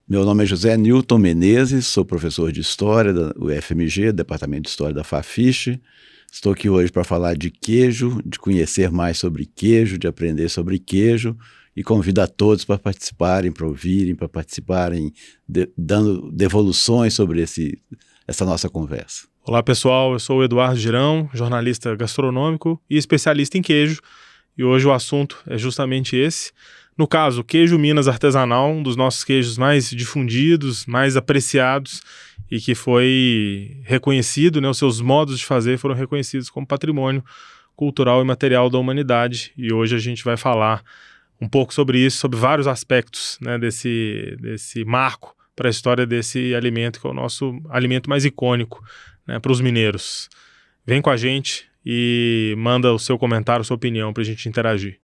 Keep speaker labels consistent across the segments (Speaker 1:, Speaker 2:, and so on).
Speaker 1: Meu nome é José Newton Menezes, sou professor de História da UFMG, Departamento de História da Fafiche. Estou aqui hoje para falar de queijo, de conhecer mais sobre queijo, de aprender sobre queijo e convido a todos para participarem, para ouvirem, para participarem, dando devoluções sobre essa nossa conversa.
Speaker 2: Olá pessoal, eu sou o Eduardo Girão, jornalista gastronômico e especialista em queijo, e hoje o assunto é justamente esse. No caso, queijo Minas artesanal, um dos nossos queijos mais difundidos, mais apreciados e que foi reconhecido, né, os seus modos de fazer foram reconhecidos como patrimônio cultural e material da humanidade, e hoje a gente vai falar um pouco sobre isso, sobre vários aspectos, né, desse marco para a história desse alimento, que é o nosso alimento mais icônico, né, para os mineiros. Vem com a gente e manda o seu comentário, a sua opinião para a gente interagir.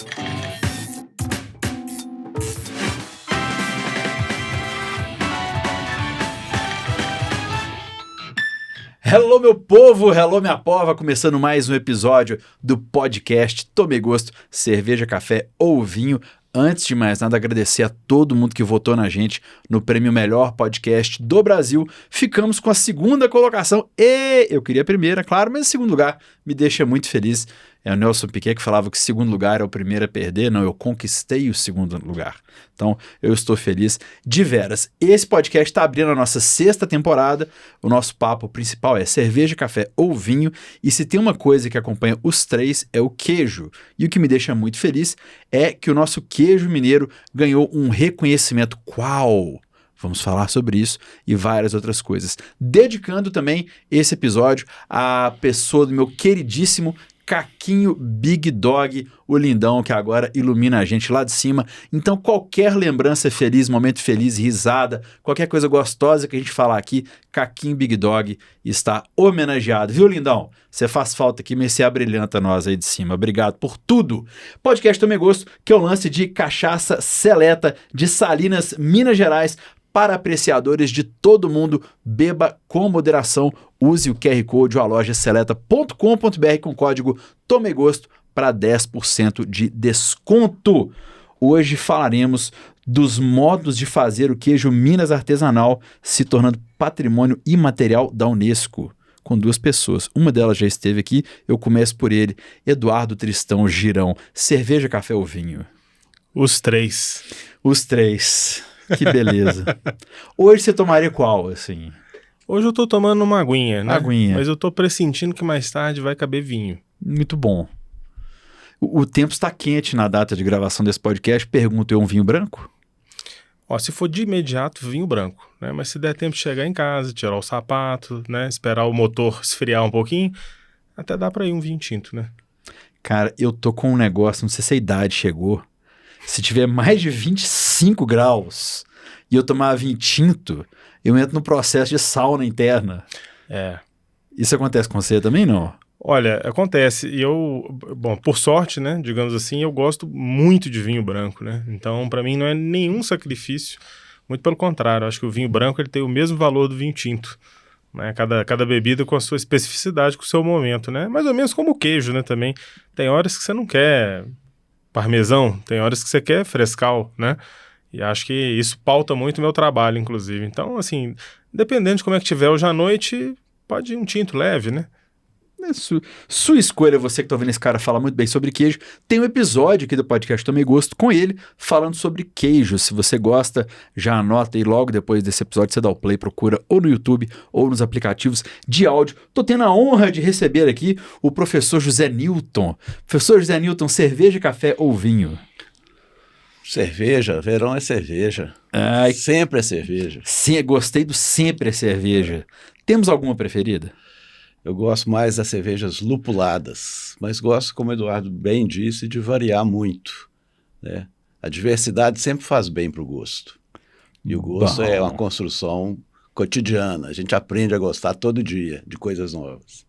Speaker 3: Hello, meu povo! Hello, minha pova! Começando mais um episódio do podcast Tomei Gosto, cerveja, café ou vinho. Antes de mais nada, agradecer a todo mundo que votou na gente no prêmio Melhor Podcast do Brasil. Ficamos com a segunda colocação e eu queria a primeira, claro, mas o segundo lugar me deixa muito feliz. É o Nelson Piquet que falava que o segundo lugar é o primeiro a perder. Não, eu conquistei o segundo lugar. Então, eu estou feliz de veras. Esse podcast está abrindo a nossa 6ª temporada. O nosso papo principal é cerveja, café ou vinho. E se tem uma coisa que acompanha os três é o queijo. E o que me deixa muito feliz é que o nosso queijo mineiro ganhou um reconhecimento. Qual? Vamos falar sobre isso e várias outras coisas. Dedicando também esse episódio à pessoa do meu queridíssimo Caquinho Big Dog, o lindão que agora ilumina a gente lá de cima. Então qualquer lembrança feliz, momento feliz, risada, qualquer coisa gostosa que a gente falar aqui, Caquinho Big Dog está homenageado. Viu, lindão? Você faz falta aqui, mas você abrilhanta nós aí de cima. Obrigado por tudo. Podcast Tomei Gosto, que é o lance de cachaça seleta de Salinas, Minas Gerais, para apreciadores de todo mundo. Beba com moderação. Use o QR Code ou a loja seleta.com.br com código TOMEIGOSTO para 10% de desconto. Hoje falaremos dos modos de fazer o queijo Minas artesanal se tornando patrimônio imaterial da Unesco, com duas pessoas. Uma delas já esteve aqui, eu começo por ele, Eduardo Tristão Girão. Cerveja, café ou vinho?
Speaker 2: Os três.
Speaker 3: Os três. Que beleza. Hoje você tomaria qual, assim?
Speaker 2: Hoje eu tô tomando uma aguinha, né?
Speaker 3: Aguinha.
Speaker 2: Mas eu tô pressentindo que mais tarde vai caber vinho.
Speaker 3: Muito bom. O tempo está quente na data de gravação desse podcast. Pergunto, é um vinho branco?
Speaker 2: Ó, se for de imediato, vinho branco, né? Mas se der tempo de chegar em casa, tirar o sapato, né? Esperar o motor esfriar um pouquinho, até dá pra ir um vinho tinto, né?
Speaker 3: Cara, eu tô com um negócio, não sei se a idade chegou. Se tiver mais de 25 graus e eu tomar vinho tinto, eu entro no processo de sauna interna.
Speaker 2: É.
Speaker 3: Isso acontece com você também, não?
Speaker 2: Olha, acontece. E bom, por sorte, né, digamos assim, eu gosto muito de vinho branco, né? Então, para mim, não é nenhum sacrifício. Muito pelo contrário, eu acho que o vinho branco ele tem o mesmo valor do vinho tinto, né? Cada bebida com a sua especificidade, com o seu momento, né? Mais ou menos como o queijo, né, também. Tem horas que você não quer parmesão, tem horas que você quer frescal, né? E acho que isso pauta muito o meu trabalho, inclusive. Então, assim, dependendo de como é que tiver hoje à noite, pode ir um tinto leve, né?
Speaker 3: Sua escolha, você que tá ouvindo esse cara falar muito bem sobre queijo. Tem um episódio aqui do podcast Tomei Gosto com ele, falando sobre queijo. Se você gosta, já anota aí logo depois desse episódio, você dá o play, procura ou no YouTube ou nos aplicativos de áudio. Tô tendo a honra de receber aqui o professor José Newton. Professor José Newton, cerveja, café ou vinho?
Speaker 1: Cerveja, verão é cerveja.
Speaker 3: Ai,
Speaker 1: sempre é cerveja.
Speaker 3: Sim, gostei do sempre é cerveja. Temos alguma preferida?
Speaker 1: Eu gosto mais das cervejas lupuladas, mas gosto, como o Eduardo bem disse, de variar muito, né? A diversidade sempre faz bem para o gosto. E o gosto é uma construção cotidiana. A gente aprende a gostar todo dia de coisas novas.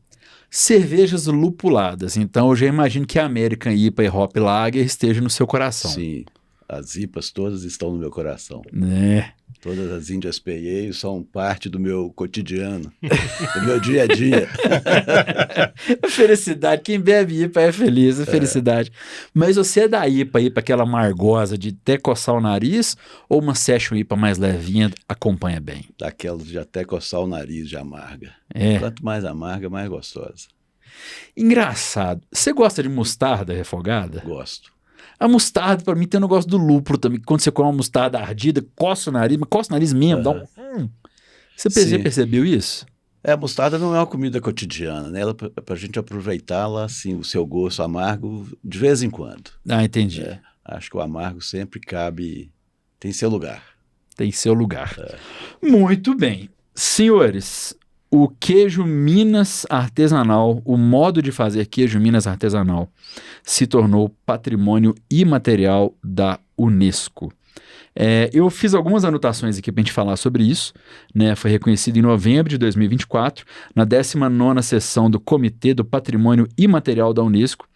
Speaker 3: Cervejas lupuladas. Então eu já imagino que a American IPA e Hop Lager esteja no seu coração.
Speaker 1: Sim, as IPAs todas estão no meu coração.
Speaker 3: Né?
Speaker 1: Todas as Índias Peieio são parte do meu cotidiano, do meu dia a dia.
Speaker 3: Felicidade, quem bebe IPA é feliz, é felicidade. Mas você é da IPA aí para aquela amargosa de até coçar o nariz ou uma session IPA mais levinha acompanha bem?
Speaker 1: Daquelas de até coçar o nariz de amarga.
Speaker 3: É.
Speaker 1: Quanto mais amarga, mais gostosa.
Speaker 3: Engraçado. Você gosta de mostarda refogada?
Speaker 1: Gosto.
Speaker 3: A mostarda, pra mim, tem um negócio do lúpulo também. Quando você come uma mostarda ardida, coça o nariz, mas coça o nariz mesmo, dá um... Você
Speaker 1: Sim.
Speaker 3: percebeu isso?
Speaker 1: A mostarda não é uma comida cotidiana, né? Ela é pra gente aproveitá-la, assim, o seu gosto amargo, de vez em quando.
Speaker 3: Ah, entendi.
Speaker 1: Acho que o amargo sempre cabe, tem seu lugar.
Speaker 3: Tem seu lugar. Muito bem. Senhores, o queijo Minas artesanal, o modo de fazer queijo Minas artesanal, se tornou patrimônio imaterial da Unesco. Eu fiz algumas anotações aqui para a gente falar sobre isso, né? Foi reconhecido em novembro de 2024, na 19ª sessão do Comitê do Patrimônio Imaterial da Unesco.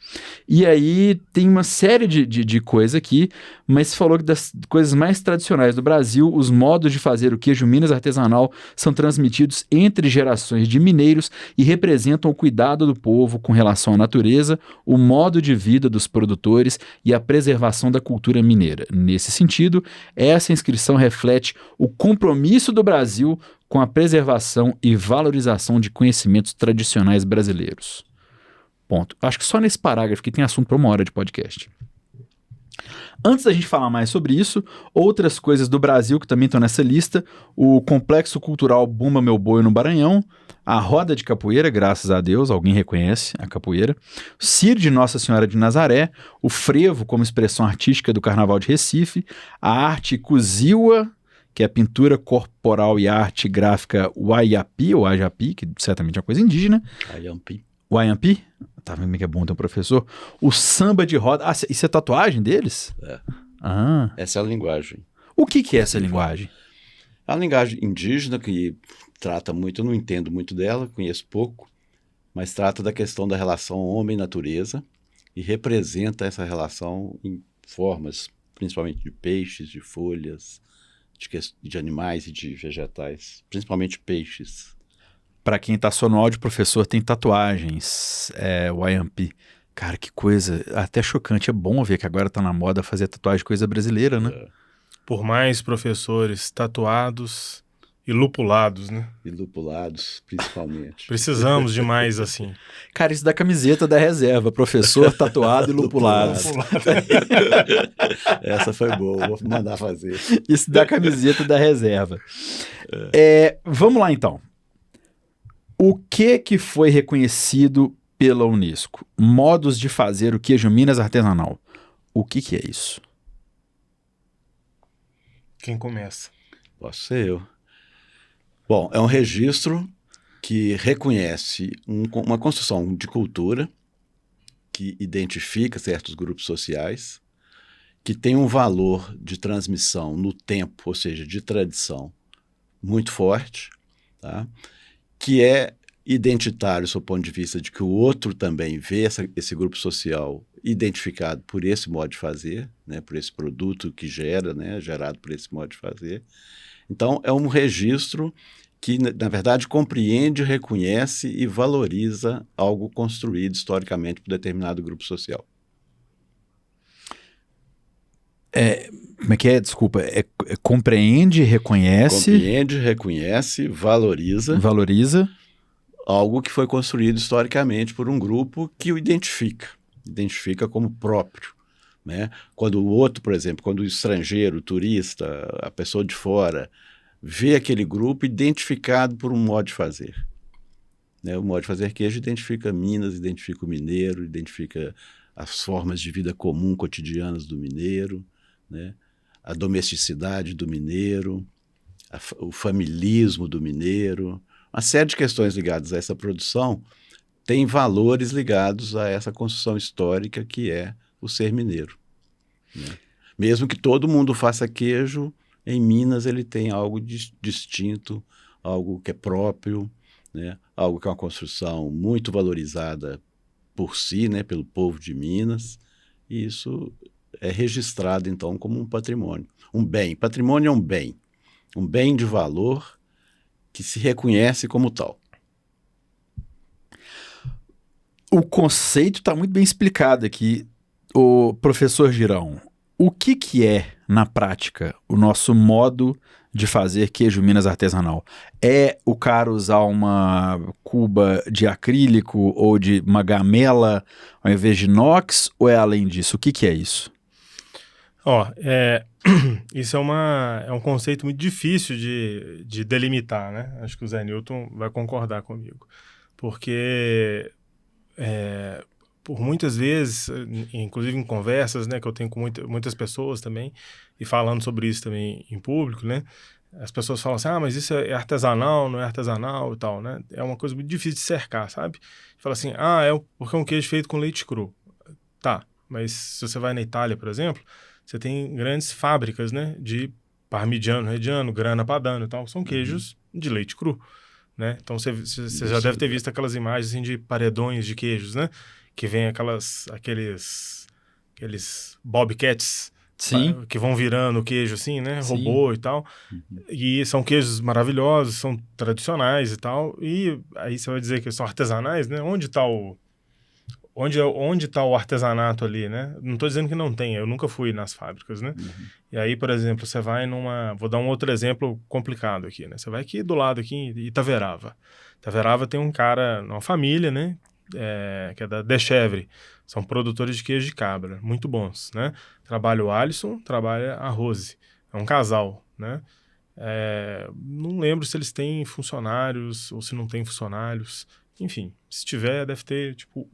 Speaker 3: E aí tem uma série de coisas aqui, mas falou que das coisas mais tradicionais do Brasil, os modos de fazer o queijo Minas artesanal são transmitidos entre gerações de mineiros e representam o cuidado do povo com relação à natureza, o modo de vida dos produtores e a preservação da cultura mineira. Nesse sentido, essa inscrição reflete o compromisso do Brasil com a preservação e valorização de conhecimentos tradicionais brasileiros. Ponto. Acho que só nesse parágrafo que tem assunto para 1 hora de podcast. Antes da gente falar mais sobre isso, outras coisas do Brasil que também estão nessa lista: o Complexo Cultural Bumba Meu Boi no Maranhão, a Roda de Capoeira, graças a Deus, alguém reconhece a capoeira, o Círio de Nossa Senhora de Nazaré, o frevo como expressão artística do Carnaval de Recife, a arte Kuziwa, que é a pintura corporal e arte gráfica Waiapi, ou Ajapi, que certamente é uma coisa indígena. Waiampi? Tá vendo como é bom ter um professor? O samba de roda. Ah, isso é tatuagem deles?
Speaker 1: Essa é a linguagem.
Speaker 3: O que é essa linguagem?
Speaker 1: É uma linguagem indígena que trata muito, eu não entendo muito dela, conheço pouco, mas trata da questão da relação homem-natureza e representa essa relação em formas, principalmente de peixes, de folhas, de animais e de vegetais, principalmente peixes.
Speaker 3: Para quem tá só no áudio, o professor tem tatuagens, Waiampi. Cara, que coisa, até chocante. É bom ver que agora tá na moda fazer tatuagem, coisa brasileira, né?
Speaker 2: Por mais professores tatuados e lupulados, né?
Speaker 1: E lupulados, principalmente.
Speaker 2: Precisamos de mais assim.
Speaker 3: Cara, isso da camiseta da reserva, professor tatuado e lupulado.
Speaker 1: Essa foi boa, vou mandar fazer.
Speaker 3: Isso da camiseta da reserva. Vamos lá então. O que foi reconhecido pela Unesco? Modos de fazer o queijo Minas artesanal. O que é isso?
Speaker 2: Quem começa?
Speaker 1: Posso ser eu. Bom, é um registro que reconhece uma construção de cultura que identifica certos grupos sociais, que tem um valor de transmissão no tempo, ou seja, de tradição, muito forte, tá? Que é identitário, do seu ponto de vista de que o outro também vê esse grupo social identificado por esse modo de fazer, né, por esse produto que gera, né, gerado por esse modo de fazer. Então, é um registro que, na verdade, compreende, reconhece e valoriza algo construído historicamente por determinado grupo social.
Speaker 3: Como é que é? Desculpa. Compreende, reconhece...
Speaker 1: Compreende, reconhece, valoriza...
Speaker 3: Valoriza...
Speaker 1: algo que foi construído historicamente por um grupo que o identifica como próprio, né? Quando o outro, por exemplo, quando o estrangeiro, o turista, a pessoa de fora, vê aquele grupo identificado por um modo de fazer, né? O modo de fazer queijo identifica Minas, identifica o mineiro, identifica as formas de vida comum, cotidianas do mineiro, né? A domesticidade do mineiro, o familismo do mineiro. Uma série de questões ligadas a essa produção tem valores ligados a essa construção histórica que é o ser mineiro, né? Mesmo que todo mundo faça queijo, em Minas ele tem algo distinto, algo que é próprio, né? Algo que é uma construção muito valorizada por si, né? Pelo povo de Minas, e isso é registrado então como um patrimônio, um bem. Patrimônio é um bem. um bem de valor que se reconhece como tal.
Speaker 3: O conceito está muito bem explicado aqui, o professor Girão. O que é, na prática, o nosso modo de fazer queijo Minas artesanal? É o cara usar uma cuba de acrílico ou de uma gamela ao invés de inox, ou é além disso? O que é isso?
Speaker 2: Isso é um conceito muito difícil de delimitar, né? Acho que o Zé Newton vai concordar comigo. Porque por muitas vezes, inclusive em conversas, né, que eu tenho com muitas pessoas também, e falando sobre isso também em público, né, as pessoas falam assim, mas isso é artesanal, não é artesanal e tal, né, é uma coisa muito difícil de cercar, sabe? Fala assim, porque é um queijo feito com leite cru. Tá, mas se você vai na Itália, por exemplo, você tem grandes fábricas, né, de Parmigiano Reggiano, Grana Padano e tal, são queijos de leite cru. Né? Então você já deve ter visto aquelas imagens assim, de paredões de queijos, né? Que vem aqueles bobcats.
Speaker 3: Sim.
Speaker 2: Que vão virando o queijo assim, né?
Speaker 3: Sim.
Speaker 2: Robô e tal. E são queijos maravilhosos, são tradicionais e tal. E aí você vai dizer que são artesanais, né? Onde está o artesanato ali, né? Não estou dizendo que não tem, eu nunca fui nas fábricas, né? E aí, por exemplo, você vai vou dar um outro exemplo complicado aqui, né? Você vai aqui do lado, aqui em Itaverava. Itaverava tem um cara, uma família, né? Que é da Dechevre. São produtores de queijo de cabra, muito bons, né? Trabalha o Alisson, trabalha a Rose. É um casal, né? Não lembro se eles têm funcionários ou se não têm funcionários. Enfim, se tiver, deve ter, tipo,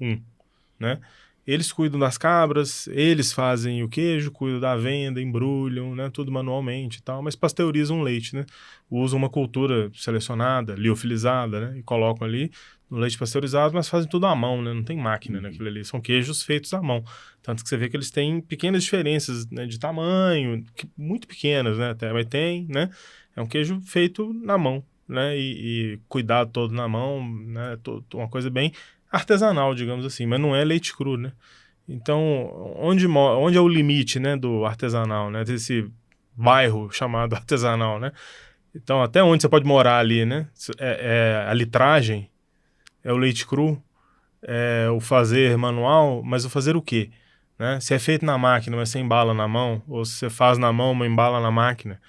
Speaker 2: né? Eles cuidam das cabras, eles fazem o queijo, cuidam da venda, embrulham, né? Tudo manualmente e tal, mas pasteurizam o leite, né? Usam uma cultura selecionada, liofilizada, né? E colocam ali no leite pasteurizado, mas fazem tudo à mão, né? Não tem máquina naquilo ali, são queijos feitos à mão. Tanto que você vê que eles têm pequenas diferenças, né, de tamanho, muito pequenas, né? Até, mas tem, né? É um queijo feito na mão, né? E cuidado todo na mão, né? Uma coisa bem artesanal, digamos assim, mas não é leite cru, né? Então, onde é o limite, né, do artesanal, né, desse bairro chamado artesanal, né? Então, até onde você pode morar ali, né? A litragem, é o leite cru, é o fazer manual, mas o fazer o quê? Né? Se é feito na máquina, mas você embala na mão, ou se você faz na mão, mas embala na máquina.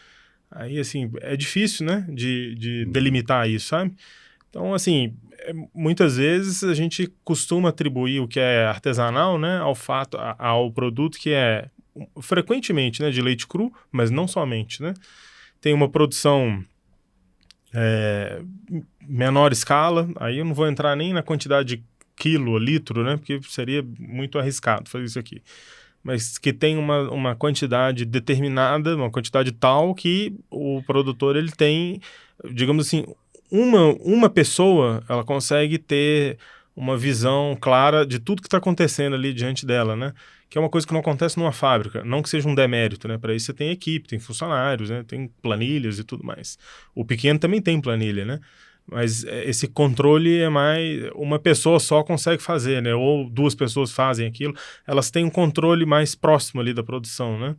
Speaker 2: Aí, assim, é difícil, né, de delimitar isso, sabe? Então, assim, muitas vezes a gente costuma atribuir o que é artesanal, né, ao produto que é frequentemente, né, de leite cru, mas não somente, né? Tem uma produção menor escala, aí eu não vou entrar nem na quantidade de quilo, litro, né, porque seria muito arriscado fazer isso aqui. Mas que tem uma quantidade determinada, uma quantidade tal que o produtor ele tem, digamos assim, uma pessoa, ela consegue ter uma visão clara de tudo que está acontecendo ali diante dela, né? Que é uma coisa que não acontece numa fábrica, não que seja um demérito, né? Para isso você tem equipe, tem funcionários, né? Tem planilhas e tudo mais. O pequeno também tem planilha, né? Mas esse controle é mais... Uma pessoa só consegue fazer, né? Ou duas pessoas fazem aquilo. Elas têm um controle mais próximo ali da produção, né?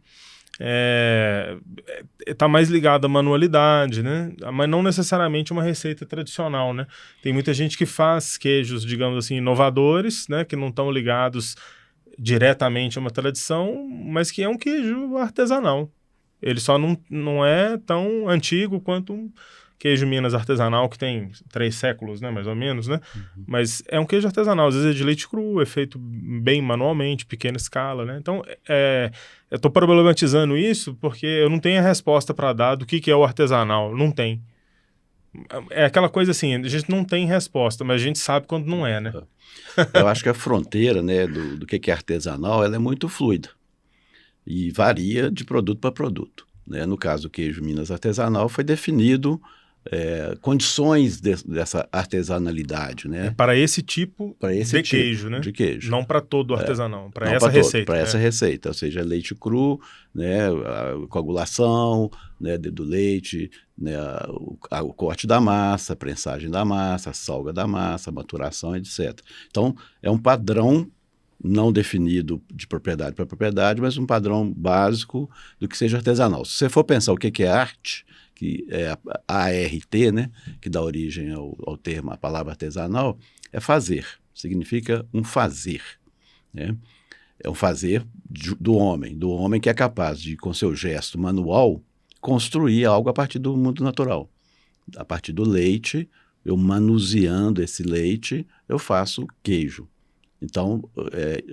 Speaker 2: Tá mais ligado à manualidade, né? Mas não necessariamente uma receita tradicional, né? Tem muita gente que faz queijos, digamos assim, inovadores, né? Que não estão ligados diretamente a uma tradição, mas que é um queijo artesanal. Ele só não é tão antigo quanto um queijo Minas artesanal, que tem 3 séculos, né, mais ou menos, né? Mas é um queijo artesanal, às vezes é de leite cru, é feito bem manualmente, pequena escala, né? Então, eu tô problematizando isso porque eu não tenho a resposta para dar do que é o artesanal, não tem. É aquela coisa assim, a gente não tem resposta, mas a gente sabe quando não é, né?
Speaker 1: Eu acho que a fronteira, né, do que é artesanal, ela é muito fluida e varia de produto para produto, né? No caso do queijo Minas artesanal, foi definido condições dessa artesanalidade, né?
Speaker 2: Para esse tipo de queijo, né?
Speaker 1: De queijo.
Speaker 2: Não para todo artesanal, para
Speaker 1: não
Speaker 2: essa receita.
Speaker 1: Para essa receita, ou seja, leite cru, né, a coagulação, né, do leite, né, o corte da massa, a prensagem da massa, a salga da massa, a maturação, etc. Então, é um padrão não definido de propriedade para propriedade, mas um padrão básico do que seja artesanal. Se você for pensar o que é arte, que é a ART, né, que dá origem ao termo, a palavra artesanal, é fazer, significa um fazer, né? É um fazer do homem que é capaz de, com seu gesto manual, construir algo a partir do mundo natural. A partir do leite, eu manuseando esse leite, eu faço queijo. Então,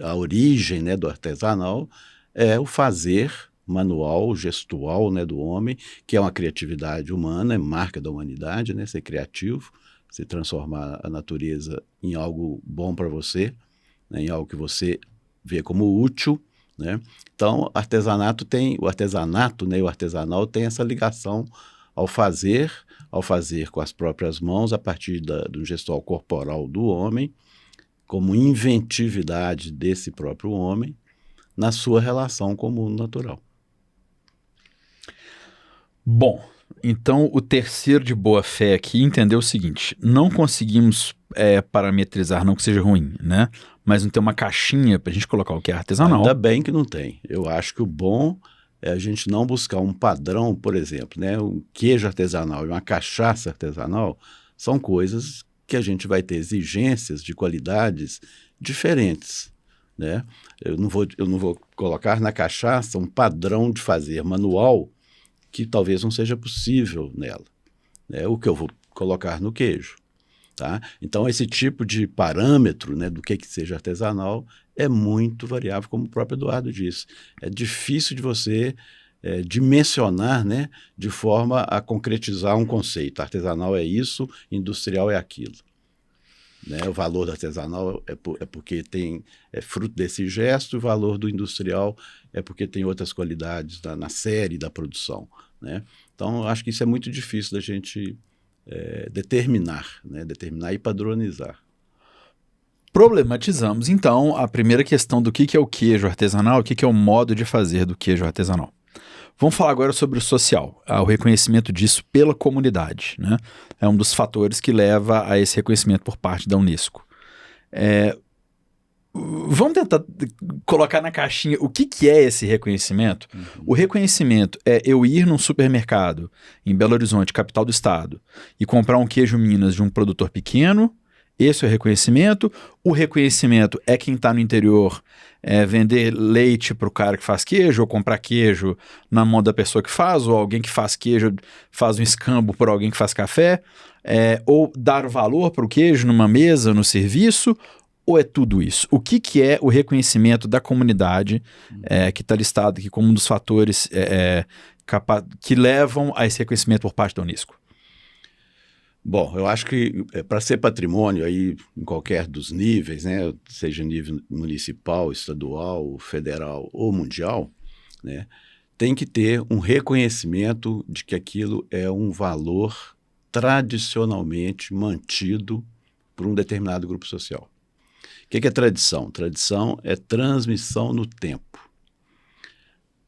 Speaker 1: a origem, né, do artesanal é o fazer manual, gestual, né, do homem, que é uma criatividade humana, é marca da humanidade, né, ser criativo, se transformar a natureza em algo bom para você, né, em algo que você vê como útil, né? Então, o artesanato, né, e o artesanal tem essa ligação ao fazer com as próprias mãos, a partir do gestual corporal do homem, como inventividade desse próprio homem, na sua relação com o mundo natural.
Speaker 3: Bom, então o terceiro de boa fé aqui entendeu o seguinte: não conseguimos parametrizar, não que seja ruim, né? Mas não tem uma caixinha para a gente colocar o que é artesanal.
Speaker 1: Ainda bem que não tem. Eu acho que o bom é a gente não buscar um padrão, por exemplo, né? Um queijo artesanal e uma cachaça artesanal são coisas que a gente vai ter exigências de qualidades diferentes, né? Eu não vou colocar na cachaça um padrão de fazer manual que talvez não seja possível nela, né? O que eu vou colocar no queijo, tá? Então, esse tipo de parâmetro, né, do que seja artesanal é muito variável, como o próprio Eduardo disse. É difícil de você dimensionar, né, de forma a concretizar um conceito. Artesanal é isso, industrial é aquilo. Né? O valor do artesanal é porque é fruto desse gesto, o valor do industrial é porque tem outras qualidades na série da produção, né? Então, eu acho que isso é muito difícil da gente determinar e padronizar.
Speaker 3: Problematizamos, então, a primeira questão do que é o queijo artesanal, o que é o modo de fazer do queijo artesanal. Vamos falar agora sobre o social, o reconhecimento disso pela comunidade, né? É um dos fatores que leva a esse reconhecimento por parte da Unesco. Vamos tentar colocar na caixinha o que é esse reconhecimento? Uhum. O reconhecimento é eu ir num supermercado em Belo Horizonte, capital do estado, e comprar um queijo Minas de um produtor pequeno. Esse é o reconhecimento. O reconhecimento é quem está no interior vender leite para o cara que faz queijo, ou comprar queijo na mão da pessoa que faz, ou alguém que faz queijo faz um escambo por alguém que faz café, ou dar valor para o queijo numa mesa, no serviço, ou é tudo isso? O que é o reconhecimento da comunidade que está listado aqui como um dos fatores que levam a esse reconhecimento por parte da Unesco?
Speaker 1: Bom, eu acho que para ser patrimônio aí em qualquer dos níveis, né, seja nível municipal, estadual, federal ou mundial, né, tem que ter um reconhecimento de que aquilo é um valor tradicionalmente mantido por um determinado grupo social. O que é tradição? Tradição é transmissão no tempo.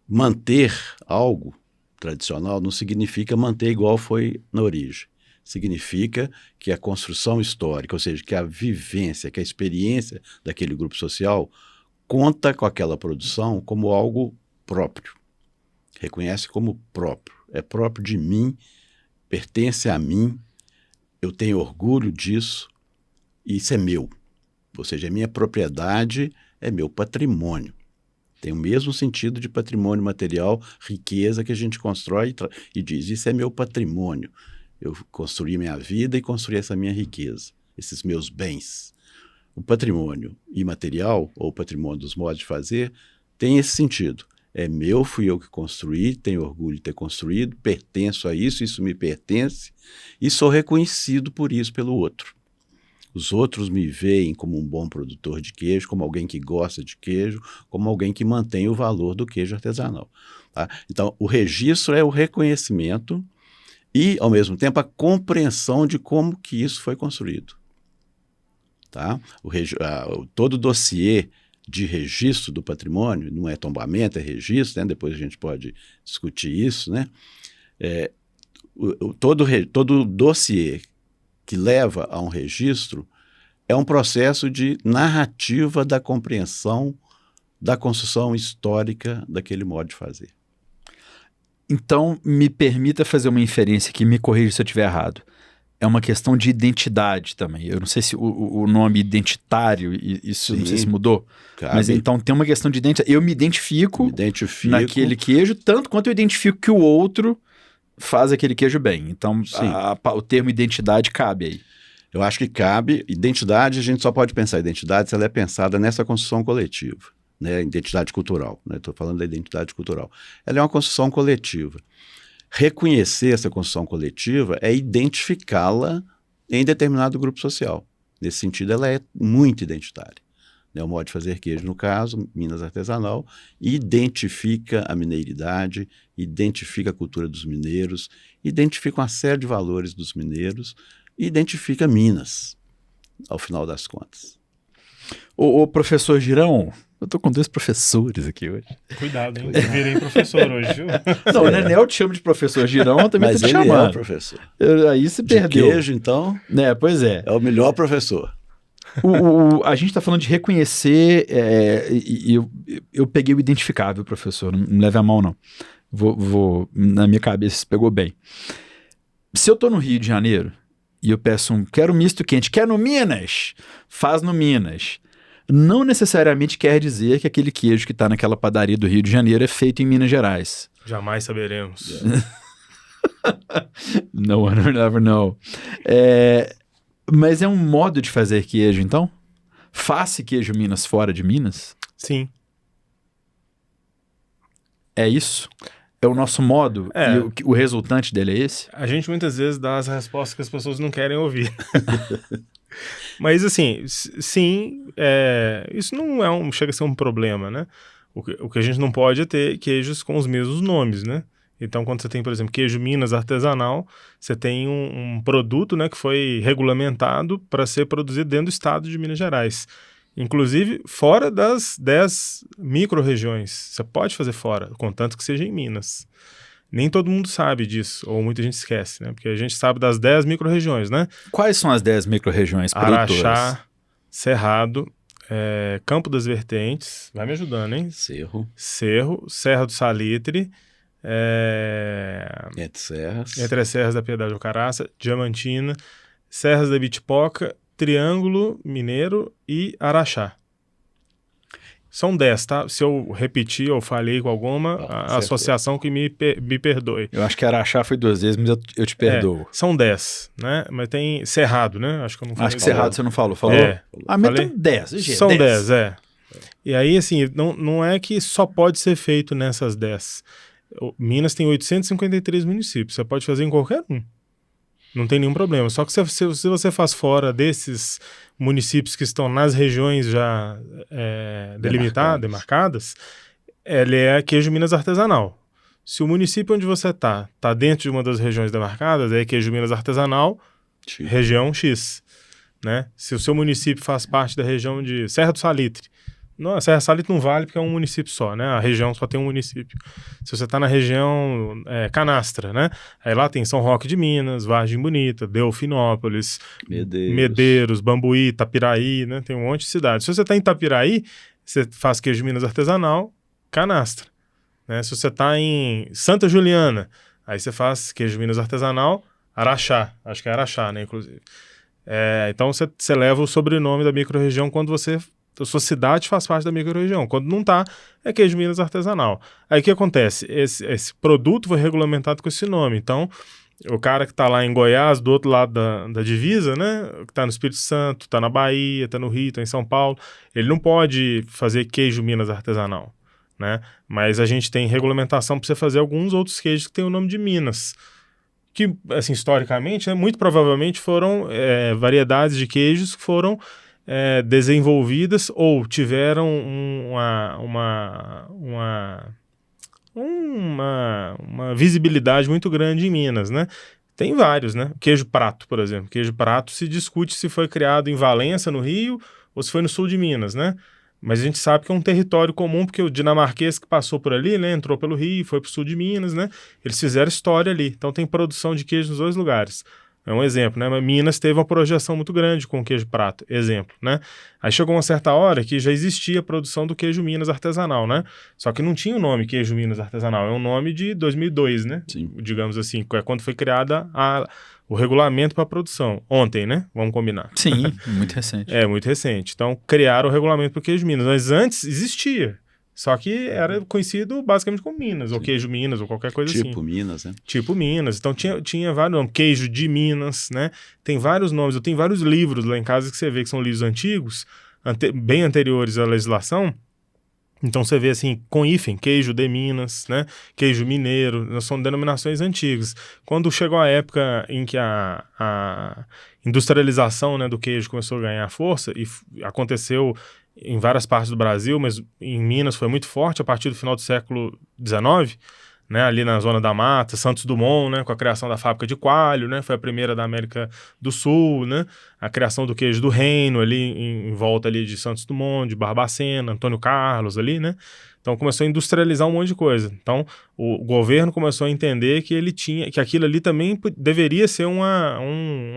Speaker 1: Manter algo tradicional não significa manter igual foi na origem. Significa que a construção histórica, ou seja, que a vivência, que a experiência daquele grupo social conta com aquela produção como algo próprio. Reconhece como próprio. É próprio de mim, pertence a mim, eu tenho orgulho disso, e isso é meu. Ou seja, é minha propriedade, é meu patrimônio. Tem o mesmo sentido de patrimônio material, riqueza que a gente constrói e diz, isso é meu patrimônio. Eu construí minha vida e construí essa minha riqueza, esses meus bens. O patrimônio imaterial, ou o patrimônio dos modos de fazer, tem esse sentido. É meu, fui eu que construí, tenho orgulho de ter construído, pertenço a isso, isso me pertence, e sou reconhecido por isso pelo outro. Os outros me veem como um bom produtor de queijo, como alguém que gosta de queijo, como alguém que mantém o valor do queijo artesanal. Tá? Então, o registro é o reconhecimento e, ao mesmo tempo, a compreensão de como que isso foi construído. Tá? Todo dossiê de registro do patrimônio, não é tombamento, é registro, né? Depois a gente pode discutir isso, né? Todo dossiê que leva a um registro é um processo de narrativa da compreensão da construção histórica daquele modo de fazer.
Speaker 3: Então, me permita fazer uma inferência aqui, me corrija se eu estiver errado. É uma questão de identidade também. Eu não sei se o nome identitário, isso não sei se mudou.
Speaker 1: Cabe.
Speaker 3: Mas então tem uma questão de identidade. Eu me identifico naquele queijo, tanto quanto eu identifico que o outro faz aquele queijo bem. Então, o termo identidade cabe aí.
Speaker 1: Eu acho que cabe. Identidade, a gente só pode pensar identidade se ela é pensada nessa construção coletiva, né? Identidade cultural, né? Estou falando da identidade cultural. Ela é uma construção coletiva. Reconhecer essa construção coletiva é identificá-la em determinado grupo social. Nesse sentido, ela é muito identitária. O modo de fazer queijo, no caso, Minas Artesanal, identifica a mineiridade, identifica a cultura dos mineiros, identifica uma série de valores dos mineiros, e identifica Minas, ao final das contas.
Speaker 3: O professor Girão, eu tô com 2 professores aqui hoje.
Speaker 2: Cuidado, hein? Eu virei professor hoje, viu?
Speaker 3: Não, o Nenel te chama de professor Girão, eu também
Speaker 1: mas
Speaker 3: tô te
Speaker 1: ele
Speaker 3: chamando.
Speaker 1: É o professor.
Speaker 3: Aí se perdeu.
Speaker 1: De queijo, então,
Speaker 3: Pois é.
Speaker 1: É o melhor professor.
Speaker 3: A gente está falando de reconhecer, e eu peguei o identificável, professor, não me leve a mão, não. Vou na minha cabeça, isso pegou bem. Se eu estou no Rio de Janeiro e eu peço quero misto quente, quer no Minas, faz no Minas. Não necessariamente quer dizer que aquele queijo que está naquela padaria do Rio de Janeiro é feito em Minas Gerais.
Speaker 2: Jamais saberemos.
Speaker 3: No one will ever know. Mas é um modo de fazer queijo, então? Faça queijo Minas fora de Minas?
Speaker 2: Sim.
Speaker 3: É isso? É o nosso modo? E o resultante dele é esse?
Speaker 2: A gente muitas vezes dá as respostas que as pessoas não querem ouvir. Mas assim, sim, isso não chega a ser um problema, né? O que a gente não pode é ter queijos com os mesmos nomes, né? Então, quando você tem, por exemplo, queijo Minas artesanal, você tem um produto, né, que foi regulamentado para ser produzido dentro do estado de Minas Gerais. Inclusive, fora das 10 micro-regiões. Você pode fazer fora, contanto que seja em Minas. Nem todo mundo sabe disso, ou muita gente esquece, né? Porque a gente sabe das 10 micro-regiões, né?
Speaker 3: Quais são as 10 micro-regiões produtoras?
Speaker 2: Araxá, Cerrado, Campo das Vertentes, vai me ajudando, hein?
Speaker 1: Cerro,
Speaker 2: Serra do Salitre,
Speaker 1: Entre
Speaker 2: as Serras da Piedade do Caraça, Diamantina, Serras da Bitipoca, Triângulo Mineiro e Araxá. São 10, tá? Se eu repetir ou falhei com alguma, a associação que me perdoe.
Speaker 3: Eu acho que Araxá foi 2 vezes, mas eu te perdoo.
Speaker 2: São 10, né? Mas tem Cerrado, né? Acho que eu não falei.
Speaker 3: Acho que Cerrado você não falou. Falou? Mas tem 10.
Speaker 2: São 10, E aí, assim, não é que só pode ser feito nessas 10. Minas tem 853 municípios. Você pode fazer em qualquer um. Não tem nenhum problema. Só que se você faz fora desses municípios que estão nas regiões já demarcadas, ele é queijo Minas artesanal. Se o município onde você está dentro de uma das regiões demarcadas, é queijo Minas artesanal, região X. Né? Se o seu município faz parte da região de Serra do Salitre, não, a Serra do Salitre não vale porque é um município só, né? A região só tem um município. Se você está na região Canastra, né? Aí lá tem São Roque de Minas, Vargem Bonita, Delfinópolis, Medeiros, Bambuí, Itapiraí, né? Tem um monte de cidades. Se você está em Itapiraí, você faz queijo Minas artesanal, Canastra. Né? Se você está em Santa Juliana, aí você faz queijo Minas artesanal, Araxá. Acho que é Araxá, né? Inclusive. Então você leva o sobrenome da micro-região quando a sua cidade faz parte da micro-região. Quando não está, é queijo Minas artesanal. Aí o que acontece? Esse produto foi regulamentado com esse nome. Então, o cara que está lá em Goiás, do outro lado da divisa, né? Que está no Espírito Santo, está na Bahia, está no Rio, está em São Paulo, ele não pode fazer queijo Minas artesanal, né? Mas a gente tem regulamentação para você fazer alguns outros queijos que têm o nome de Minas. Que, assim, historicamente, né, muito provavelmente foram variedades de queijos que foram desenvolvidas ou tiveram uma visibilidade muito grande em Minas, né? Tem vários, né? Queijo prato, por exemplo. Queijo prato se discute se foi criado em Valença, no Rio, ou se foi no sul de Minas, né? Mas a gente sabe que é um território comum, porque o dinamarquês que passou por ali, né, entrou pelo Rio, foi para o sul de Minas, né? Eles fizeram história ali. Então tem produção de queijo nos 2 lugares. É um exemplo, né? Mas Minas teve uma projeção muito grande com o queijo prato, exemplo, né? Aí chegou uma certa hora que já existia a produção do queijo Minas artesanal, né? Só que não tinha o nome queijo Minas artesanal, é um nome de 2002, né?
Speaker 1: Sim.
Speaker 2: Digamos assim, é quando foi criada o regulamento para a produção. Ontem, né? Vamos combinar.
Speaker 3: Sim, muito recente.
Speaker 2: É, muito recente. Então, criaram o regulamento para o queijo Minas, mas antes existia. Só que era conhecido basicamente como Minas, ou queijo Minas, ou qualquer coisa assim.
Speaker 1: Tipo Minas, né?
Speaker 2: Tipo Minas. Então tinha vários nomes. Queijo de Minas, né? Tem vários nomes. Eu tenho vários livros lá em casa que você vê que são livros antigos, bem anteriores à legislação. Então você vê assim, com hífen, queijo de Minas, né? Queijo mineiro, são denominações antigas. Quando chegou a época em que a industrialização, né, do queijo começou a ganhar força, e aconteceu em várias partes do Brasil, mas em Minas foi muito forte a partir do final do século XIX, né, ali na Zona da Mata, Santos Dumont, né, com a criação da fábrica de coalho, né, foi a primeira da América do Sul, né, a criação do queijo do Reino ali em volta ali de Santos Dumont, de Barbacena, Antônio Carlos ali, né. Então começou a industrializar um monte de coisa. Então o governo começou a entender que aquilo ali também deveria ser um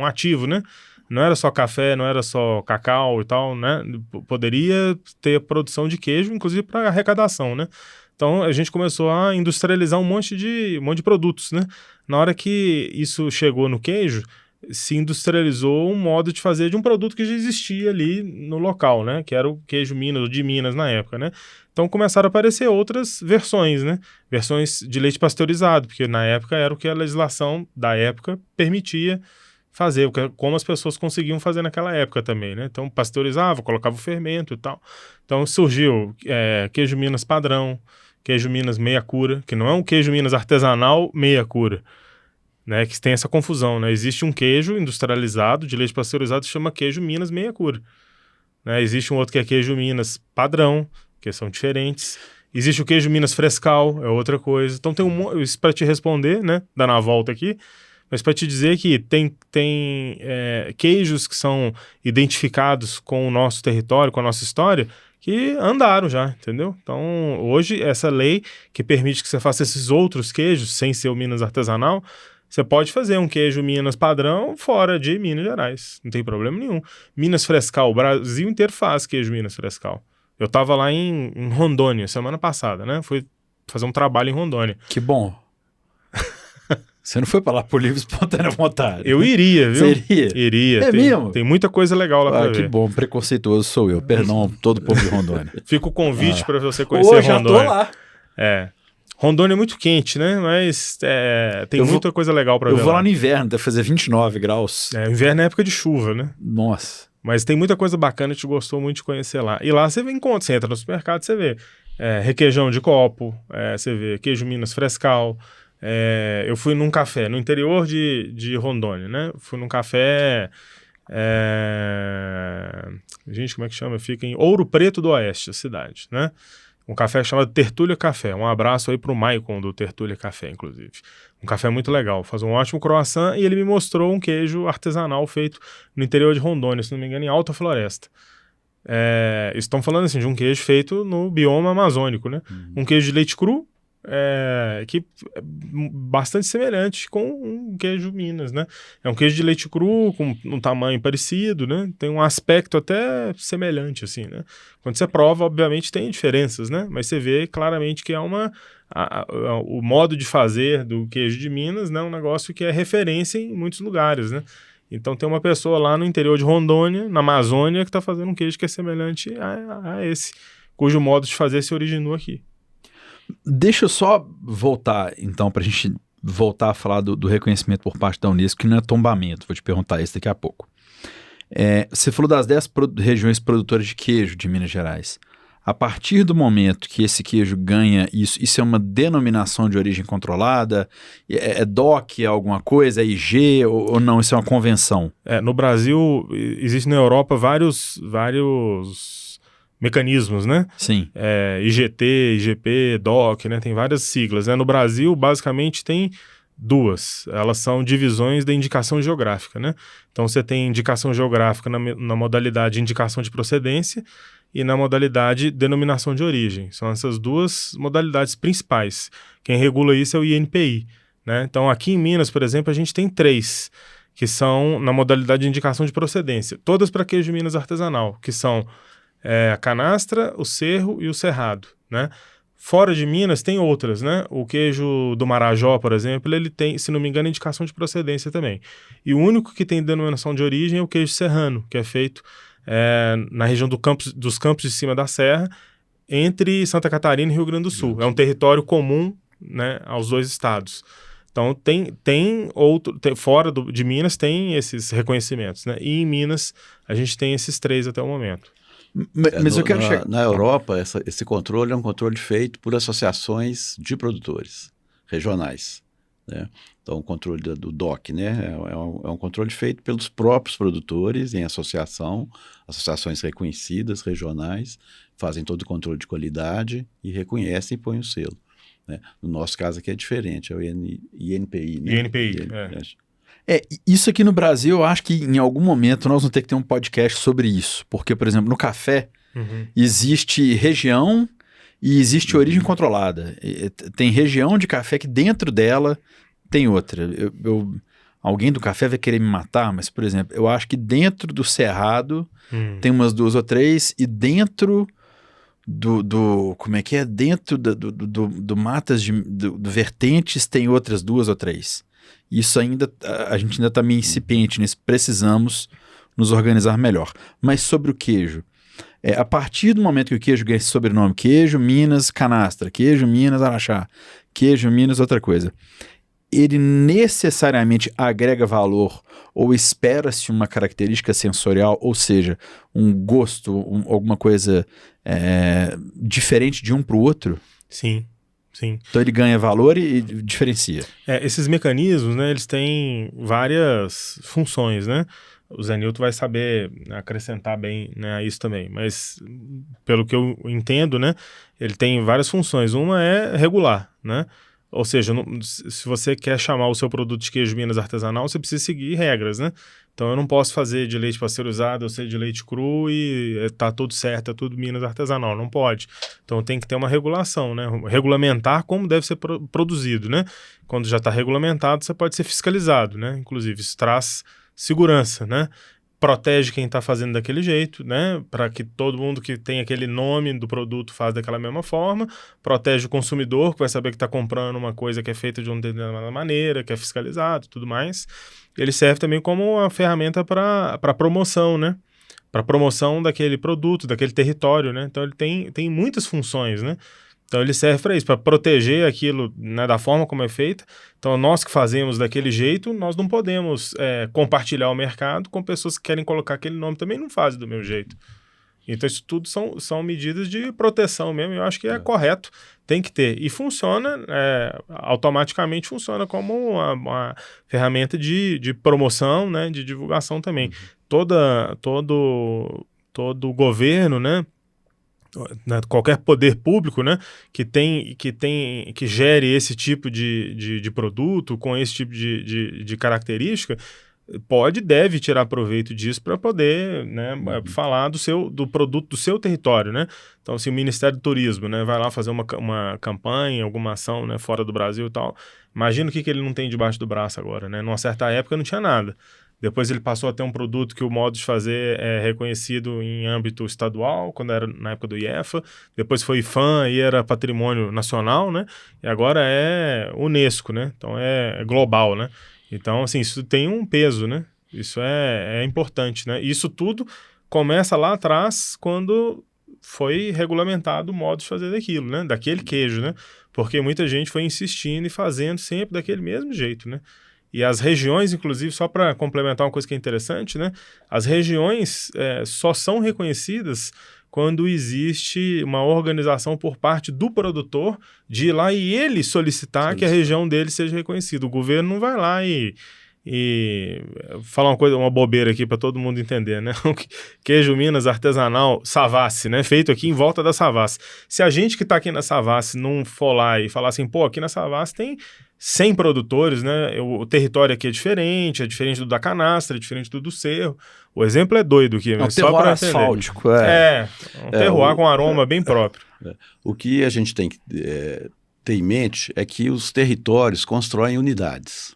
Speaker 2: ativo, né. Não era só café, não era só cacau e tal, né? Poderia ter produção de queijo, inclusive para arrecadação, né? Então a gente começou a industrializar um monte de produtos, né? Na hora que isso chegou no queijo, se industrializou um modo de fazer de um produto que já existia ali no local, né? Que era o queijo Minas, ou de Minas na época, né? Então começaram a aparecer outras versões, né? Versões de leite pasteurizado, porque na época era o que a legislação da época permitia fazer, como as pessoas conseguiam fazer naquela época também, né? Então pasteurizava, colocava o fermento e tal. Então surgiu queijo Minas padrão, queijo Minas meia cura, que não é um queijo Minas artesanal meia cura, né? Que tem essa confusão, né? Existe um queijo industrializado de leite pasteurizado que se chama queijo Minas meia cura, né? Existe um outro que é queijo Minas padrão, que são diferentes. Existe o queijo Minas frescal, é outra coisa. Então tem isso para te responder, né? Dando a volta aqui. Mas para te dizer que tem queijos que são identificados com o nosso território, com a nossa história, que andaram já, entendeu? Então, hoje, essa lei que permite que você faça esses outros queijos, sem ser o Minas artesanal, você pode fazer um queijo Minas padrão fora de Minas Gerais. Não tem problema nenhum. Minas Frescal, o Brasil inteiro faz queijo Minas Frescal. Eu estava lá em Rondônia, semana passada, né? Fui fazer um trabalho em Rondônia.
Speaker 3: Que bom. Você não foi para lá por livre espontânea vontade?
Speaker 2: Eu iria, viu?
Speaker 3: Você iria?
Speaker 2: Iria.
Speaker 3: É mesmo?
Speaker 2: Tem muita coisa legal lá pra ver.
Speaker 3: Que bom, preconceituoso sou eu. Perdão, todo o povo de Rondônia.
Speaker 2: Fica o convite para você conhecer
Speaker 3: já
Speaker 2: Rondônia.
Speaker 3: Tô lá.
Speaker 2: Rondônia é muito quente, né? Mas tem muita coisa legal para ver.
Speaker 3: Eu vou lá no inverno, deve fazer 29 graus.
Speaker 2: O inverno é época de chuva, né?
Speaker 3: Nossa.
Speaker 2: Mas tem muita coisa bacana que a gente gostou muito de conhecer lá. E lá você encontra, você entra no supermercado, você vê requeijão de copo, você vê queijo Minas frescal. Eu fui num café no interior de Rondônia, né? Fui num café... Gente, como é que chama? Fica em Ouro Preto do Oeste, a cidade, né? Um café chamado Tertúlia Café. Um abraço aí pro Maicon do Tertúlia Café, inclusive. Um café muito legal. Faz um ótimo croissant e ele me mostrou um queijo artesanal feito no interior de Rondônia, se não me engano, em Alta Floresta. Estão falando assim de um queijo feito no bioma amazônico, né? Um queijo de leite cru, que é bastante semelhante com um queijo Minas, né? É um queijo de leite cru com um tamanho parecido, né? Tem um aspecto até semelhante, assim, né? Quando você prova, obviamente tem diferenças, né? Mas você vê claramente que é o modo de fazer do queijo de Minas, né? Um negócio que é referência em muitos lugares, né? Então tem uma pessoa lá no interior de Rondônia, na Amazônia, que está fazendo um queijo que é semelhante a esse, cujo modo de fazer se originou aqui.
Speaker 3: Deixa eu só voltar, então, para a gente voltar a falar do reconhecimento por parte da Unesco, que não é tombamento, vou te perguntar isso daqui a pouco. Você falou das 10 regiões produtoras de queijo de Minas Gerais. A partir do momento que esse queijo ganha isso é uma denominação de origem controlada? É DOC, é alguma coisa? É IG ou não? Isso é uma convenção?
Speaker 2: No Brasil, existe na Europa vários mecanismos, né?
Speaker 3: Sim.
Speaker 2: IGT, IGP, DOC, né? Tem várias siglas, né? No Brasil, basicamente, tem duas. Elas são divisões da indicação geográfica, né? Então, você tem indicação geográfica na modalidade indicação de procedência e na modalidade denominação de origem. São essas duas modalidades principais. Quem regula isso é o INPI, né? Então, aqui em Minas, por exemplo, a gente tem 3, que são na modalidade de indicação de procedência, todas para queijo Minas artesanal, que são a canastra, o cerro e o cerrado, né? Fora de Minas tem outras, né? O queijo do Marajó, por exemplo, ele tem, se não me engano, indicação de procedência também. E o único que tem denominação de origem é o queijo serrano, que é feito na região dos Campos de Cima da Serra, entre Santa Catarina e Rio Grande do Sul. É um território comum, né, aos dois estados. Então, fora de Minas tem esses reconhecimentos, né? E em Minas a gente tem esses 3 até o momento.
Speaker 3: Mas eu quero chegar...
Speaker 1: Na Europa, esse controle é um controle feito por associações de produtores regionais, né? Então, o controle do DOC, né? É um controle feito pelos próprios produtores em associações reconhecidas, regionais, fazem todo o controle de qualidade e reconhecem e põem o selo, né? No nosso caso aqui é diferente, é o INPI, né?
Speaker 2: INPI,
Speaker 3: Isso aqui no Brasil, eu acho que em algum momento nós vamos ter que ter um podcast sobre isso. Porque, por exemplo, no café existe região e existe origem controlada. Tem região de café que dentro dela tem outra. Alguém do café vai querer me matar, mas, por exemplo, eu acho que dentro do Cerrado tem umas 2 ou 3 e dentro como é que é? Dentro do Matas, do Vertentes tem outras 2 ou 3. Isso a gente ainda está meio incipiente nisso, precisamos nos organizar melhor. Mas sobre o queijo, a partir do momento que o queijo ganha esse sobrenome, queijo Minas Canastra, queijo Minas Araxá, queijo Minas outra coisa, ele necessariamente agrega valor ou espera-se uma característica sensorial, ou seja, um gosto, alguma coisa diferente de um para o outro?
Speaker 2: Sim.
Speaker 3: Então ele ganha valor e diferencia.
Speaker 2: Esses mecanismos, né, eles têm várias funções, né? O Zé Nilton vai saber acrescentar bem, né, a isso também, mas pelo que eu entendo, né, ele tem várias funções. Uma é regular, né? Ou seja, se você quer chamar o seu produto de queijo Minas artesanal, você precisa seguir regras, né? Então eu não posso fazer de leite pasteurizado, eu sei de leite cru e tá tudo certo, é tudo Minas artesanal, não pode. Então tem que ter uma regulação, né? Regulamentar como deve ser produzido, né? Quando já está regulamentado, você pode ser fiscalizado, né? Inclusive, isso traz segurança, né? Protege quem está fazendo daquele jeito, né? Para que todo mundo que tem aquele nome do produto faz daquela mesma forma, protege o consumidor, que vai saber que está comprando uma coisa que é feita de uma determinada maneira, que é fiscalizado e tudo mais. Ele serve também como uma ferramenta para promoção, né? Para promoção daquele produto, daquele território, né? Então ele tem muitas funções, né? Então ele serve para isso, para proteger aquilo, né, da forma como é feita. Então nós que fazemos daquele jeito, nós não podemos compartilhar o mercado com pessoas que querem colocar aquele nome também não fazem do meu jeito. Então isso tudo são medidas de proteção mesmo, eu acho que é correto, tem que ter. E funciona, automaticamente funciona como uma ferramenta de promoção, né, de divulgação também. Todo governo, né, qualquer poder público, né, que gere esse tipo de produto com esse tipo de característica, deve tirar proveito disso para poder, né, falar do produto do seu território, né? Então, se o Ministério do Turismo, né, vai lá fazer uma campanha, alguma ação, né, fora do Brasil e tal, imagina o que ele não tem debaixo do braço agora, né? Numa certa época não tinha nada. Depois ele passou a ter um produto que o modo de fazer é reconhecido em âmbito estadual, quando era na época do IEFA. Depois foi IFAM e era patrimônio nacional, né? E agora é Unesco, né? Então é global, né? Então, assim, isso tem um peso, né? Isso é importante, né? Isso tudo começa lá atrás, quando foi regulamentado o modo de fazer daquilo, né? Daquele queijo, né? Porque muita gente foi insistindo e fazendo sempre daquele mesmo jeito, né? E as regiões, inclusive, só para complementar uma coisa que é interessante, né? As regiões só são reconhecidas quando existe uma organização por parte do produtor de ir lá e ele solicitar que a região dele seja reconhecida. O governo não vai lá e falar uma bobeira aqui para todo mundo entender, né? Queijo Minas artesanal Savassi, né? Feito aqui em volta da Savassi. Se a gente que está aqui na Savassi não for lá e falar assim, pô, aqui na Savassi tem 100 produtores, né? O território aqui é diferente do da Canastra, é diferente do Cerro. O exemplo é doido aqui.
Speaker 3: É um terroir asfáltico.
Speaker 2: Um terroir com aroma bem próprio.
Speaker 1: O que a gente tem que ter em mente é que os territórios constroem unidades.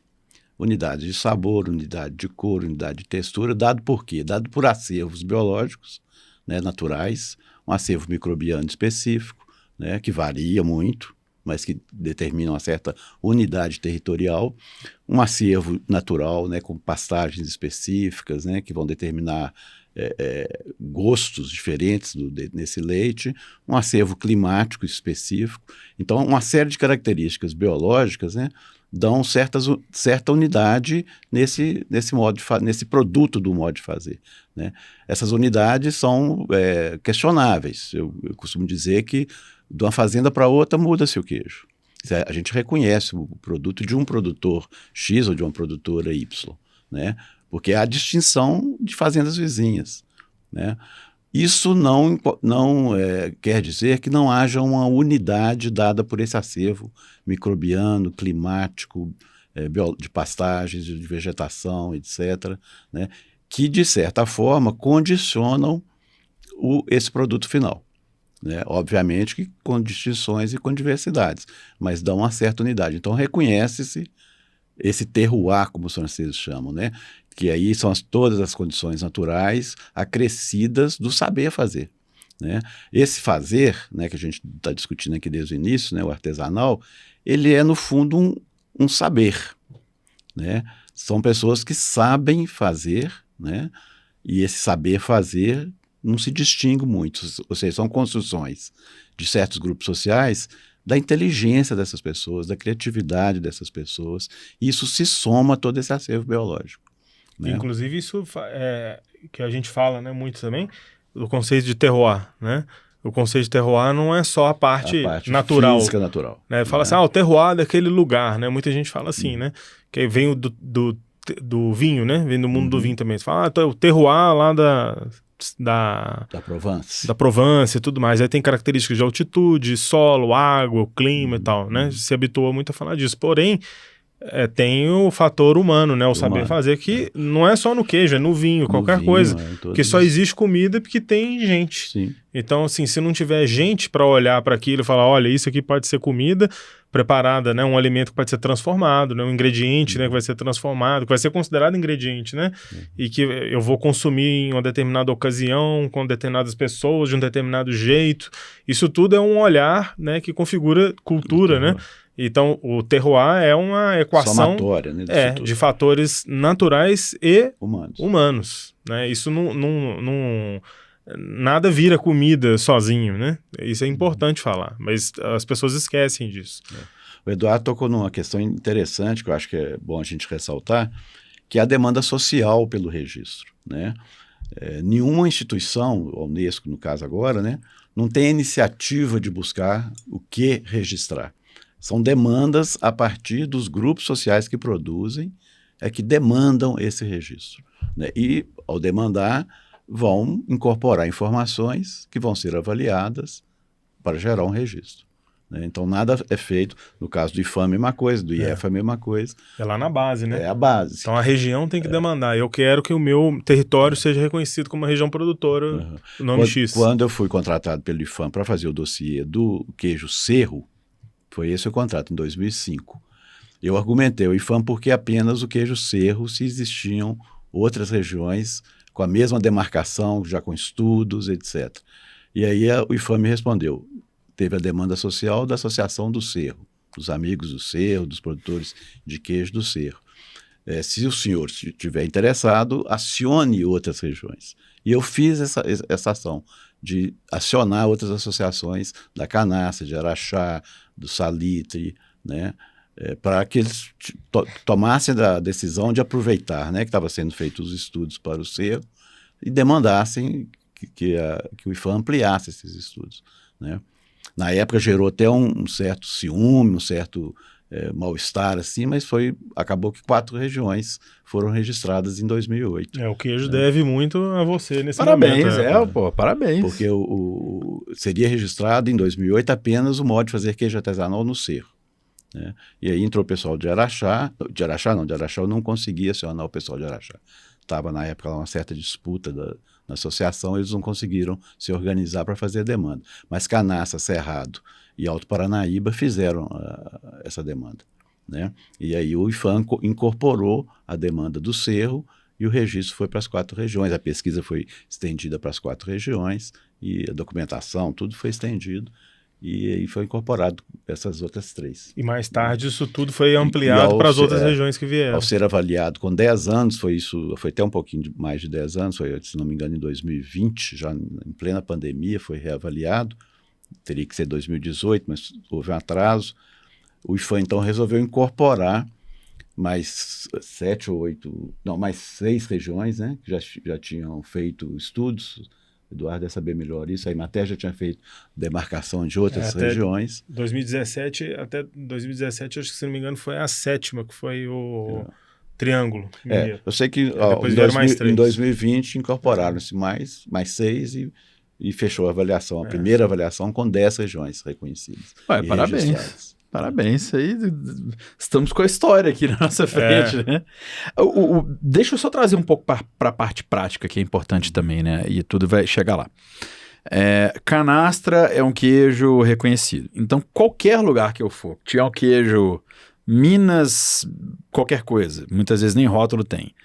Speaker 1: unidade de sabor, unidade de cor, unidade de textura, dado por quê? Dado por acervos biológicos, né, naturais, um acervo microbiano específico, né, que varia muito, mas que determina uma certa unidade territorial, um acervo natural, né, com pastagens específicas, né, que vão determinar gostos diferentes nesse leite, um acervo climático específico. Então, uma série de características biológicas, né, dão certa unidade nesse produto do modo de fazer, né? Essas unidades são questionáveis. Eu costumo dizer que de uma fazenda para outra muda-se o queijo. A gente reconhece o produto de um produtor X ou de uma produtora Y, né? Porque há distinção de fazendas vizinhas, né? Isso não quer dizer que não haja uma unidade dada por esse acervo microbiano, climático, de pastagens, de vegetação, etc., né? Que, de certa forma, condicionam esse produto final, né? Obviamente que com distinções e com diversidades, mas dão uma certa unidade. Então, reconhece-se esse terroir, como os franceses chamam, né? Que aí são todas as condições naturais acrescidas do saber fazer, né? Esse fazer, né, que a gente está discutindo aqui desde o início, né, o artesanal, ele é, no fundo, um saber, né? São pessoas que sabem fazer, né? E esse saber fazer não se distingue muito, ou seja, são construções de certos grupos sociais da inteligência dessas pessoas, da criatividade dessas pessoas, e isso se soma a todo esse acervo biológico, né?
Speaker 2: Inclusive, isso que a gente fala, né, muito também, do conceito de terroir, né? O conceito de terroir não é só a parte natural.
Speaker 1: Física natural.
Speaker 2: Né? Fala assim, o terroir daquele lugar, né? Muita gente fala assim, né? Que vem do vinho, né? Vem do mundo do vinho também. Você fala, o terroir lá da
Speaker 1: Provence.
Speaker 2: Da Provence e tudo mais. Aí tem características de altitude, solo, água, clima e tal, né? Se habituou muito a falar disso. Porém, tem o fator humano, né? O saber fazer, que não é só no queijo, é no vinho, qualquer coisa. Porque só existe comida porque tem gente.
Speaker 1: Sim.
Speaker 2: Então, assim, se não tiver gente para olhar para aquilo e falar, olha, isso aqui pode ser comida preparada, né? Um alimento que pode ser transformado, né? Um ingrediente, né? Que vai ser transformado, que vai ser considerado ingrediente, né? E que eu vou consumir em uma determinada ocasião, com determinadas pessoas, de um determinado jeito. Isso tudo é um olhar, né? Que configura cultura, né? Então, o terroir é uma equação
Speaker 1: somatória, né,
Speaker 2: de fatores naturais e
Speaker 1: humanos,
Speaker 2: né? Isso nada vira comida sozinho, né? Isso é importante falar, mas as pessoas esquecem disso.
Speaker 1: O Eduardo tocou numa questão interessante, que eu acho que é bom a gente ressaltar, que é a demanda social pelo registro, né? Nenhuma instituição, a Unesco no caso agora, né, não tem a iniciativa de buscar o que registrar. São demandas a partir dos grupos sociais que produzem, que demandam esse registro, né? E, ao demandar, vão incorporar informações que vão ser avaliadas para gerar um registro, né? Então, nada é feito. No caso do IFAM, a mesma coisa, do IEF, a mesma coisa.
Speaker 2: É lá na base, né?
Speaker 1: É a base.
Speaker 2: Então, a região tem que demandar. Eu quero que o meu território seja reconhecido como uma região produtora, o nome X.
Speaker 1: Quando eu fui contratado pelo IFAM para fazer o dossiê do queijo Cerro, foi esse o contrato, em 2005. Eu argumentei o IFAM porque apenas o queijo Cerro, se existiam outras regiões com a mesma demarcação, já com estudos, etc. E aí o IFAM me respondeu, teve a demanda social da Associação do Cerro, dos amigos do Cerro, dos produtores de queijo do Cerro. Se o senhor estiver interessado, acione outras regiões. E eu fiz essa ação de acionar outras associações da Canaça, de Araxá, do Salitre, né, para que eles tomassem a decisão de aproveitar, né, que estava sendo feitos os estudos para o Cerro e demandassem que o IFAM ampliasse esses estudos, né. Na época gerou até um certo ciúme, um certo mal-estar, assim, mas acabou que 4 regiões foram registradas em 2008.
Speaker 2: O queijo deve muito a você nesse
Speaker 3: momento.
Speaker 2: Parabéns,
Speaker 3: parabéns.
Speaker 1: Porque seria registrado em 2008 apenas o modo de fazer queijo artesanal no Cerro, né? E aí entrou o pessoal de Araxá eu não conseguia acionar o pessoal de Araxá. Estava na época uma certa disputa na associação, eles não conseguiram se organizar para fazer a demanda. Mas Canaça, Cerrado e Alto Paranaíba fizeram essa demanda, né? E aí o IPHAN incorporou a demanda do Cerro e o registro foi para as 4 regiões. A pesquisa foi estendida para as 4 regiões e a documentação, tudo foi estendido e aí foi incorporado essas outras 3.
Speaker 2: E mais tarde isso tudo foi ampliado para as outras regiões que vieram.
Speaker 1: Ao ser avaliado com 10 anos, foi até um pouquinho mais de 10 anos, foi, se não me engano, em 2020, já em plena pandemia, foi reavaliado. Teria que ser 2018, mas houve um atraso. O IPHAN, então, resolveu incorporar mais 6 regiões, né, que já tinham feito estudos. Eduardo deve saber melhor isso. A Emater já tinha feito demarcação de outras regiões.
Speaker 2: 2017, até 2017, acho que, se não me engano, foi a 7ª, que foi o Triângulo Mineiro.
Speaker 1: Eu sei que em 2020 incorporaram-se mais 6 e fechou a avaliação, a primeira avaliação com 10 regiões reconhecidas.
Speaker 3: Parabéns. Parabéns, aí estamos com a história aqui na nossa frente, né? Deixa eu só trazer um pouco para a parte prática, que é importante também, né? E tudo vai chegar lá. Canastra é um queijo reconhecido. Então, qualquer lugar que eu for, tiver um queijo Minas, qualquer coisa, muitas vezes nem rótulo tem.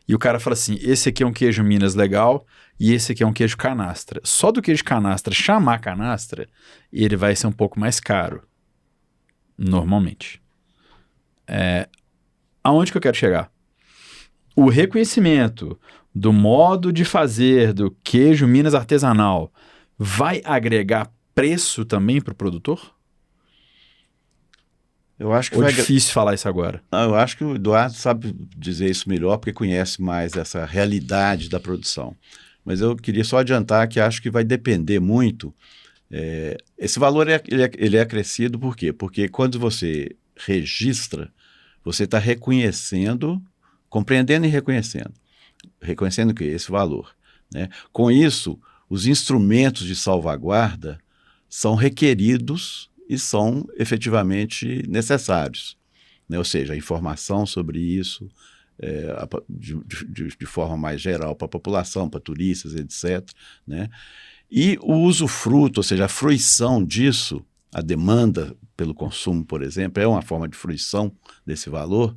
Speaker 3: E o cara fala assim, esse aqui é um queijo Minas legal e esse aqui é um queijo canastra. Só do queijo canastra chamar canastra, ele vai ser um pouco mais caro. Normalmente. Aonde que eu quero chegar? O reconhecimento do modo de fazer do queijo Minas artesanal vai agregar preço também para o produtor?
Speaker 1: Eu acho que
Speaker 3: Ou é difícil falar isso agora?
Speaker 1: Não, eu acho que o Eduardo sabe dizer isso melhor porque conhece mais essa realidade da produção. Mas eu queria só adiantar que acho que vai depender muito. Esse valor ele é acrescido por quê? Porque quando você registra, você está reconhecendo, compreendendo e reconhecendo o quê? Esse valor, né? Com isso, os instrumentos de salvaguarda são requeridos e são efetivamente necessários, né? Ou seja, a informação sobre isso de forma mais geral para a população, para turistas, etc., né? E o usufruto, ou seja, a fruição disso, a demanda pelo consumo, por exemplo, é uma forma de fruição desse valor,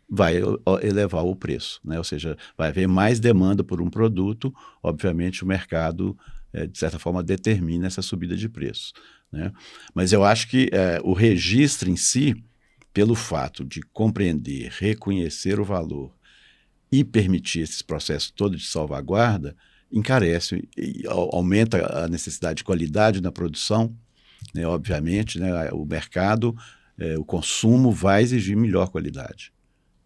Speaker 1: vai elevar o preço, né? Ou seja, vai haver mais demanda por um produto, obviamente o mercado, de certa forma, determina essa subida de preço, né? Mas eu acho que o registro em si, pelo fato de compreender, reconhecer o valor e permitir esses processos todos de salvaguarda, encarece e aumenta a necessidade de qualidade na produção, né? Obviamente, né? O mercado, o consumo vai exigir melhor qualidade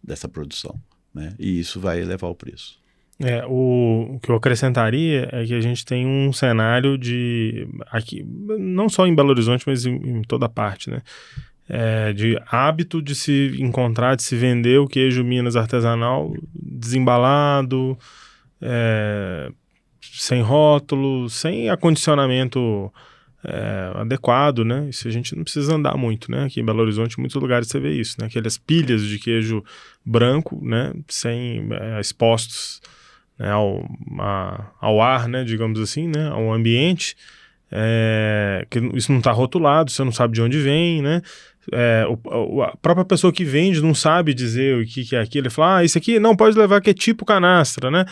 Speaker 1: dessa produção, né? E isso vai elevar o preço.
Speaker 2: O que eu acrescentaria é que a gente tem um cenário aqui, não só em Belo Horizonte, mas em toda parte, né? De hábito de se encontrar, de se vender o queijo Minas artesanal desembalado, sem rótulo, sem acondicionamento adequado, né? Isso a gente não precisa andar muito, né? Aqui em Belo Horizonte, em muitos lugares você vê isso, né? Aquelas pilhas de queijo branco, né? Sem expostos, né? ao ar, né? Digamos assim, né? Ao ambiente, que isso não está rotulado, você não sabe de onde vem, né? A própria pessoa que vende não sabe dizer o que é aquilo. Ele fala, isso aqui não pode levar, que é tipo canastra, né?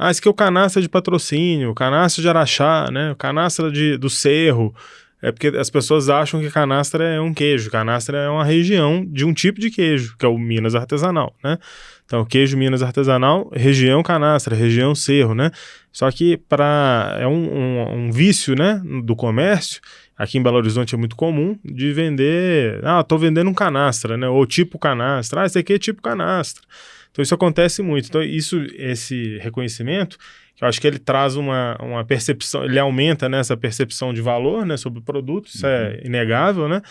Speaker 2: Esse aqui é o canastra de patrocínio, o canastra de Araxá, né? O canastra do Cerro. Porque as pessoas acham que canastra é um queijo. Canastra é uma região de um tipo de queijo, que é o Minas artesanal, né? Então, queijo Minas artesanal, região canastra, região Cerro, né? Só que é um vício, né, do comércio. Aqui em Belo Horizonte é muito comum de vender, estou vendendo um canastra, né? Ou tipo canastra, esse aqui é tipo canastra. Então isso acontece muito. Então esse reconhecimento, eu acho que ele traz uma percepção, ele aumenta, né, essa percepção de valor, né, sobre o produto, isso é inegável, né?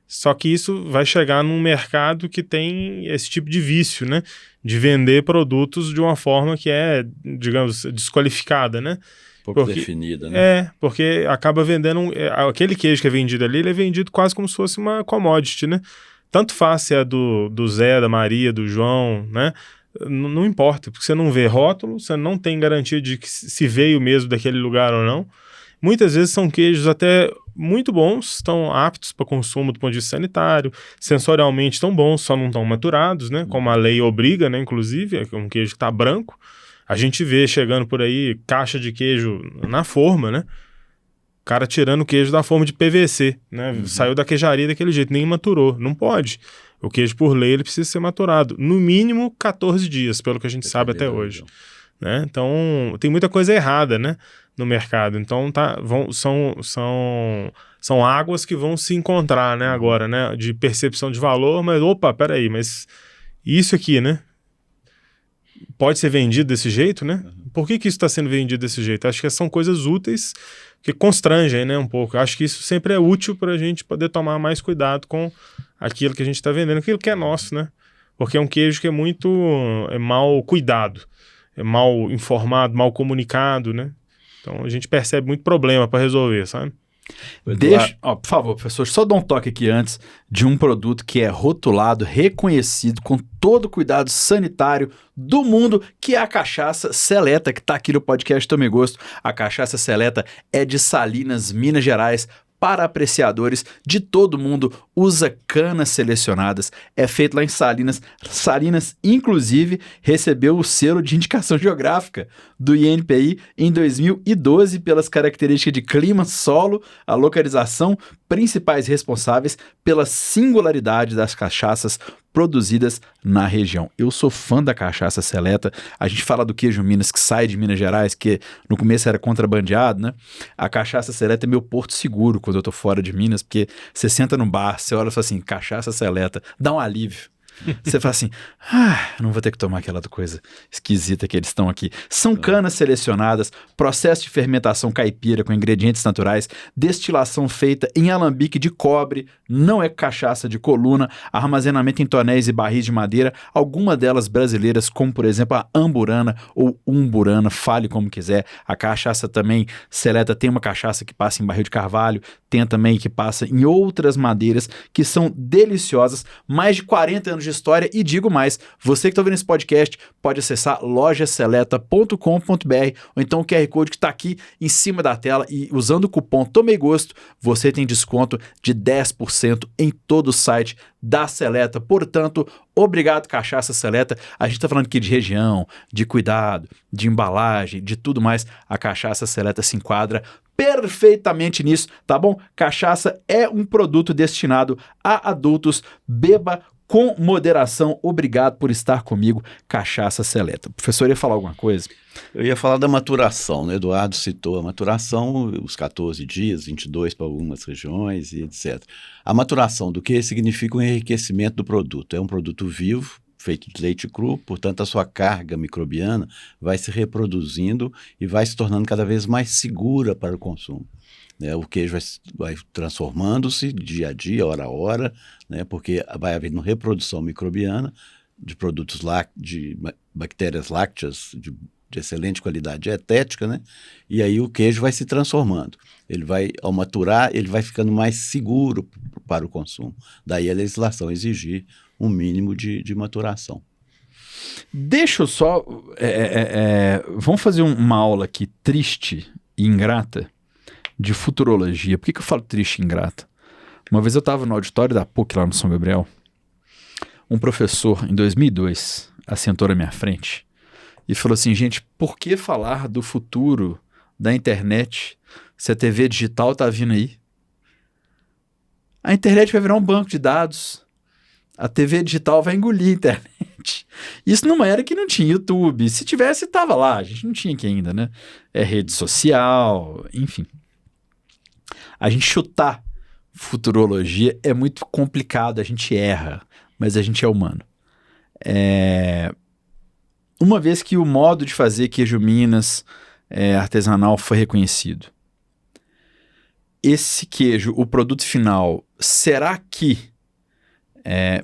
Speaker 2: Só que isso vai chegar num mercado que tem esse tipo de vício, né? De vender produtos de uma forma que é, digamos, desqualificada, né?
Speaker 1: Pouco definida, né?
Speaker 2: Porque acaba vendendo aquele queijo que é vendido ali, ele é vendido quase como se fosse uma commodity, né? Tanto faz se é do Zé, da Maria, do João, né? Não importa, porque você não vê rótulo, você não tem garantia de que se veio mesmo daquele lugar ou não. Muitas vezes são queijos até muito bons, estão aptos para consumo do ponto de vista sanitário, sensorialmente estão bons, só não estão maturados, né? Como a lei obriga, né? Inclusive, é um queijo que está branco. A gente vê chegando por aí caixa de queijo na forma, né? O cara tirando o queijo da forma de PVC, né? Saiu da queijaria daquele jeito, nem maturou. Não pode. O queijo, por lei, ele precisa ser maturado. No mínimo, 14 dias, pelo que a gente sabe até hoje. Né? Então, tem muita coisa errada, né, no mercado. Então, são águas que vão se encontrar, né, agora, né, de percepção de valor, mas, opa, peraí, mas isso aqui, né, pode ser vendido desse jeito, né? Por que isso está sendo vendido desse jeito? Acho que são coisas úteis que constrangem, né, um pouco. Acho que isso sempre é útil para a gente poder tomar mais cuidado com aquilo que a gente está vendendo, aquilo que é nosso, né? Porque é um queijo que é muito mal cuidado, é mal informado, mal comunicado, né? Então a gente percebe muito problema para resolver, sabe?
Speaker 3: Por favor, professor, só dá um toque aqui antes de um produto que é rotulado, reconhecido, com todo o cuidado sanitário do mundo, que é a Cachaça Seleta, que está aqui no podcast Tome Gosto. A Cachaça Seleta é de Salinas, Minas Gerais, para apreciadores de todo mundo, usa canas selecionadas, é feito lá em Salinas. Salinas, inclusive, recebeu o selo de indicação geográfica do INPI em 2012 pelas características de clima, solo, a localização, principais responsáveis pela singularidade das cachaças produzidas na região. Eu sou fã da Cachaça Seleta. A gente fala do queijo Minas que sai de Minas Gerais, que no começo era contrabandeado, né? A Cachaça Seleta é meu porto seguro quando eu tô fora de Minas, porque você senta no bar, você olha e fala assim, Cachaça Seleta, dá um alívio. Você fala assim, não vou ter que tomar aquela coisa esquisita que eles estão aqui. São canas selecionadas, processo de fermentação caipira com ingredientes naturais, destilação feita em alambique de cobre, não é cachaça de coluna, armazenamento em tonéis e barris de madeira, alguma delas brasileiras, como por exemplo a Amburana ou Umburana, fale como quiser. A cachaça também Seleta tem uma cachaça que passa em barril de carvalho, tem também que passa em outras madeiras que são deliciosas, mais de 40 anos de história, e digo mais, você que está ouvindo esse podcast pode acessar lojaseleta.com.br ou então o QR Code que está aqui em cima da tela, e usando o cupom Tomei Gosto, você tem desconto de 10% em todo o site da Seleta. Portanto, obrigado Cachaça Seleta. A gente está falando aqui de região, de cuidado, de embalagem, de tudo mais. A Cachaça Seleta se enquadra perfeitamente nisso, tá bom? Cachaça é um produto destinado a adultos. Beba com moderação. Obrigado por estar comigo, Cachaça Seleta. O professor ia falar alguma coisa?
Speaker 1: Eu ia falar da maturação, né? Eduardo citou a maturação, os 14 dias, 22 para algumas regiões e etc. A maturação do que significa o enriquecimento do produto. É um produto vivo, feito de leite cru, portanto a sua carga microbiana vai se reproduzindo e vai se tornando cada vez mais segura para o consumo. O queijo vai transformando-se dia a dia, hora a hora, né, porque vai havendo reprodução microbiana de produtos de bactérias lácteas de excelente qualidade dietética, né, e aí o queijo vai se transformando. Ele vai, ao maturar, ele vai ficando mais seguro para o consumo. Daí a legislação exigir um mínimo de maturação.
Speaker 3: Deixa eu só... vamos fazer uma aula aqui triste e ingrata de futurologia. Por que eu falo triste e ingrata? Uma vez eu estava no auditório da PUC lá no São Gabriel, um professor, em 2002, assentou na minha frente e falou assim, gente, por que falar do futuro da internet se a TV digital está vindo aí? A internet vai virar um banco de dados, a TV digital vai engolir a internet. Isso numa era que não tinha YouTube. Se tivesse, estava lá. A gente não tinha aqui ainda, né? É rede social, enfim. A gente chutar futurologia é muito complicado, a gente erra, mas a gente é humano. Uma vez que o modo de fazer queijo Minas artesanal foi reconhecido, esse queijo, o produto final, será que...